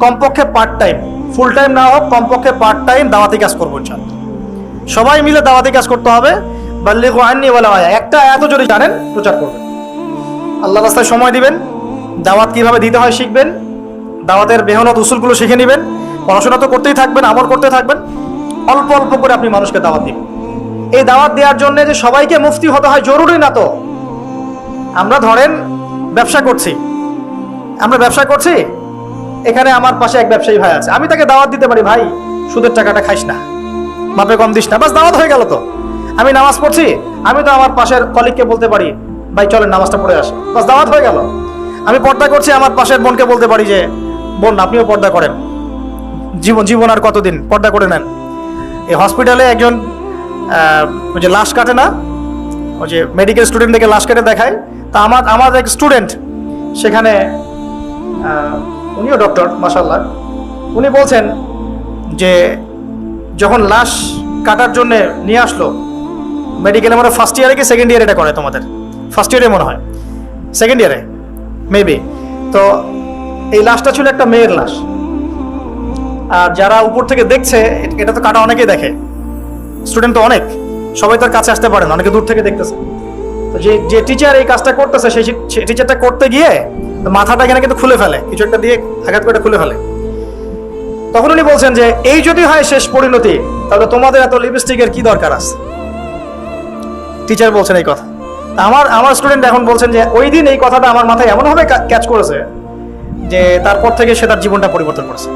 কমপক্ষে পার্ট টাইম, ফুল টাইম না হোক, কমপক্ষে পার্ট টাইম দাওয়াতি কাজ করবো ইনশাআল্লাহ। সবাই মিলে দাওয়াতি কাজ করতে হবে। বাল্লিগু আন্নী ওয়ালাউ আয়া, একটা এত যদি জানেন প্রচার করবেন, আল্লাহর রাস্তায় সময় দিবেন, দাওয়াত কিভাবে দিতে হয় শিখবেন, দাওয়াতের মেহনত উসুলগুলো শিখে নেবেন। পড়াশোনা তো করতেই থাকবেন, আমল করতে থাকবেন, অল্প অল্প করে আপনি মানুষকে দাওয়াত দিবেন। এই দাওয়াত দেওয়ার জন্য যে সবাইকে মুফতি হতে হয় জরুরি না তো। আমরা ধরেন ব্যবসা করছি, এখানে আমার পাশে এক ব্যবসায়ী ভাই আছে, আমি তাকে দাওয়াত দিতে পারি, ভাই সুদের টাকাটা খাইস না, মাপে কম দিস না, বাস দাওয়াত হয়ে গেল। তো আমি নামাজ পড়ছি, আমি তো আমার পাশের কলিগকে বলতে পারি, ভাই চলেন নামাজটা পড়ে আসে, বাস দাওয়াত হয়ে গেল। আমি পর্দা করছি, আমার পাশের বোনকে বলতে পারি যে বোন আপনিও পর্দা করেন, জীবন আর কতদিন, পর্দা করে নেন। এই হসপিটালে একজন ওই যে লাশ কাটে না, ওই যে মেডিকেল স্টুডেন্টদেরকে লাশ কেটে দেখায়, তা আমার এক স্টুডেন্ট সেখানে, উনিও ডক্টর মাশাআল্লাহ, উনি বলছেন যে যখন লাশ কাটার জন্য নিয়ে আসলো মেডিকেলে, মানে ফার্স্ট ইয়ারে কি সেকেন্ড ইয়ারে এটা করে তোমাদের? ফার্স্ট ইয়ারে মনে হয়, সেকেন্ড ইয়ারে মেবি। তো এই লাশটা ছিল একটা মেয়ের লাশ, আর যারা উপর থেকে দেখছে, এটা তো কাটা অনেকেই দেখে, স্টুডেন্ট তো অনেক, সবাই তার কাছে আসতে পারে না, অনেকে দূর থেকে দেখতেছে। তো যে টিচার এই কাজটা করতেছে, সেই টিচারটা করতে গিয়ে মাথাটা এখানে কিন্তু খুলে ফেলে, কিছু একটা দিয়ে আঘাত করে খুলে ফেলে। তখন উনি বলছেন যে এই যদি হয় শেষ পরিণতি, তাহলে তোমাদের এত লিপস্টিকের কি দরকার আছে? টিচার বলছেন এই কথা। আমার স্টুডেন্ট এখন বলছেন যে ওই দিন এই কথাটা আমার মাথায় এমনভাবে ক্যাচ করেছে যে তারপর থেকে সে তার জীবনটা পরিবর্তন করেছে,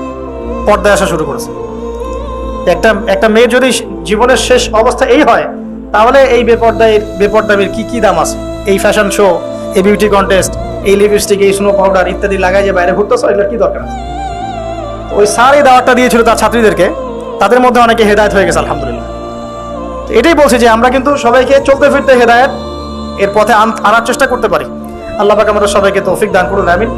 পর্দায় আসা শুরু করেছে। একটা মেয়ের যদি জীবনের শেষ অবস্থা এই হয়, তাহলে এই বেপর্দায়ের কি দাম আছে? এই ফ্যাশন শো, এই বিউটি কন্টেস্ট, এই লিপস্টিক, এই স্নো পাউডার ইত্যাদি লাগাই যে বাইরে ঘুরতেছ, এগুলোর কি দরকার আছে? ওই স্যার এই দাওয়াতটা দিয়েছিল তার ছাত্রীদেরকে, তাদের মধ্যে অনেকে হেদায়েত হয়ে গেছে আলহামদুলিল্লাহ। এটাই বলছি যে আমরা কিন্তু সবাইকে চলতে ফিরতে হেদায়েত এর পথে আনার চেষ্টা করতে পারি। আল্লাহ পাক আমাদের সবাইকে তৌফিক দান করুন, আমিন।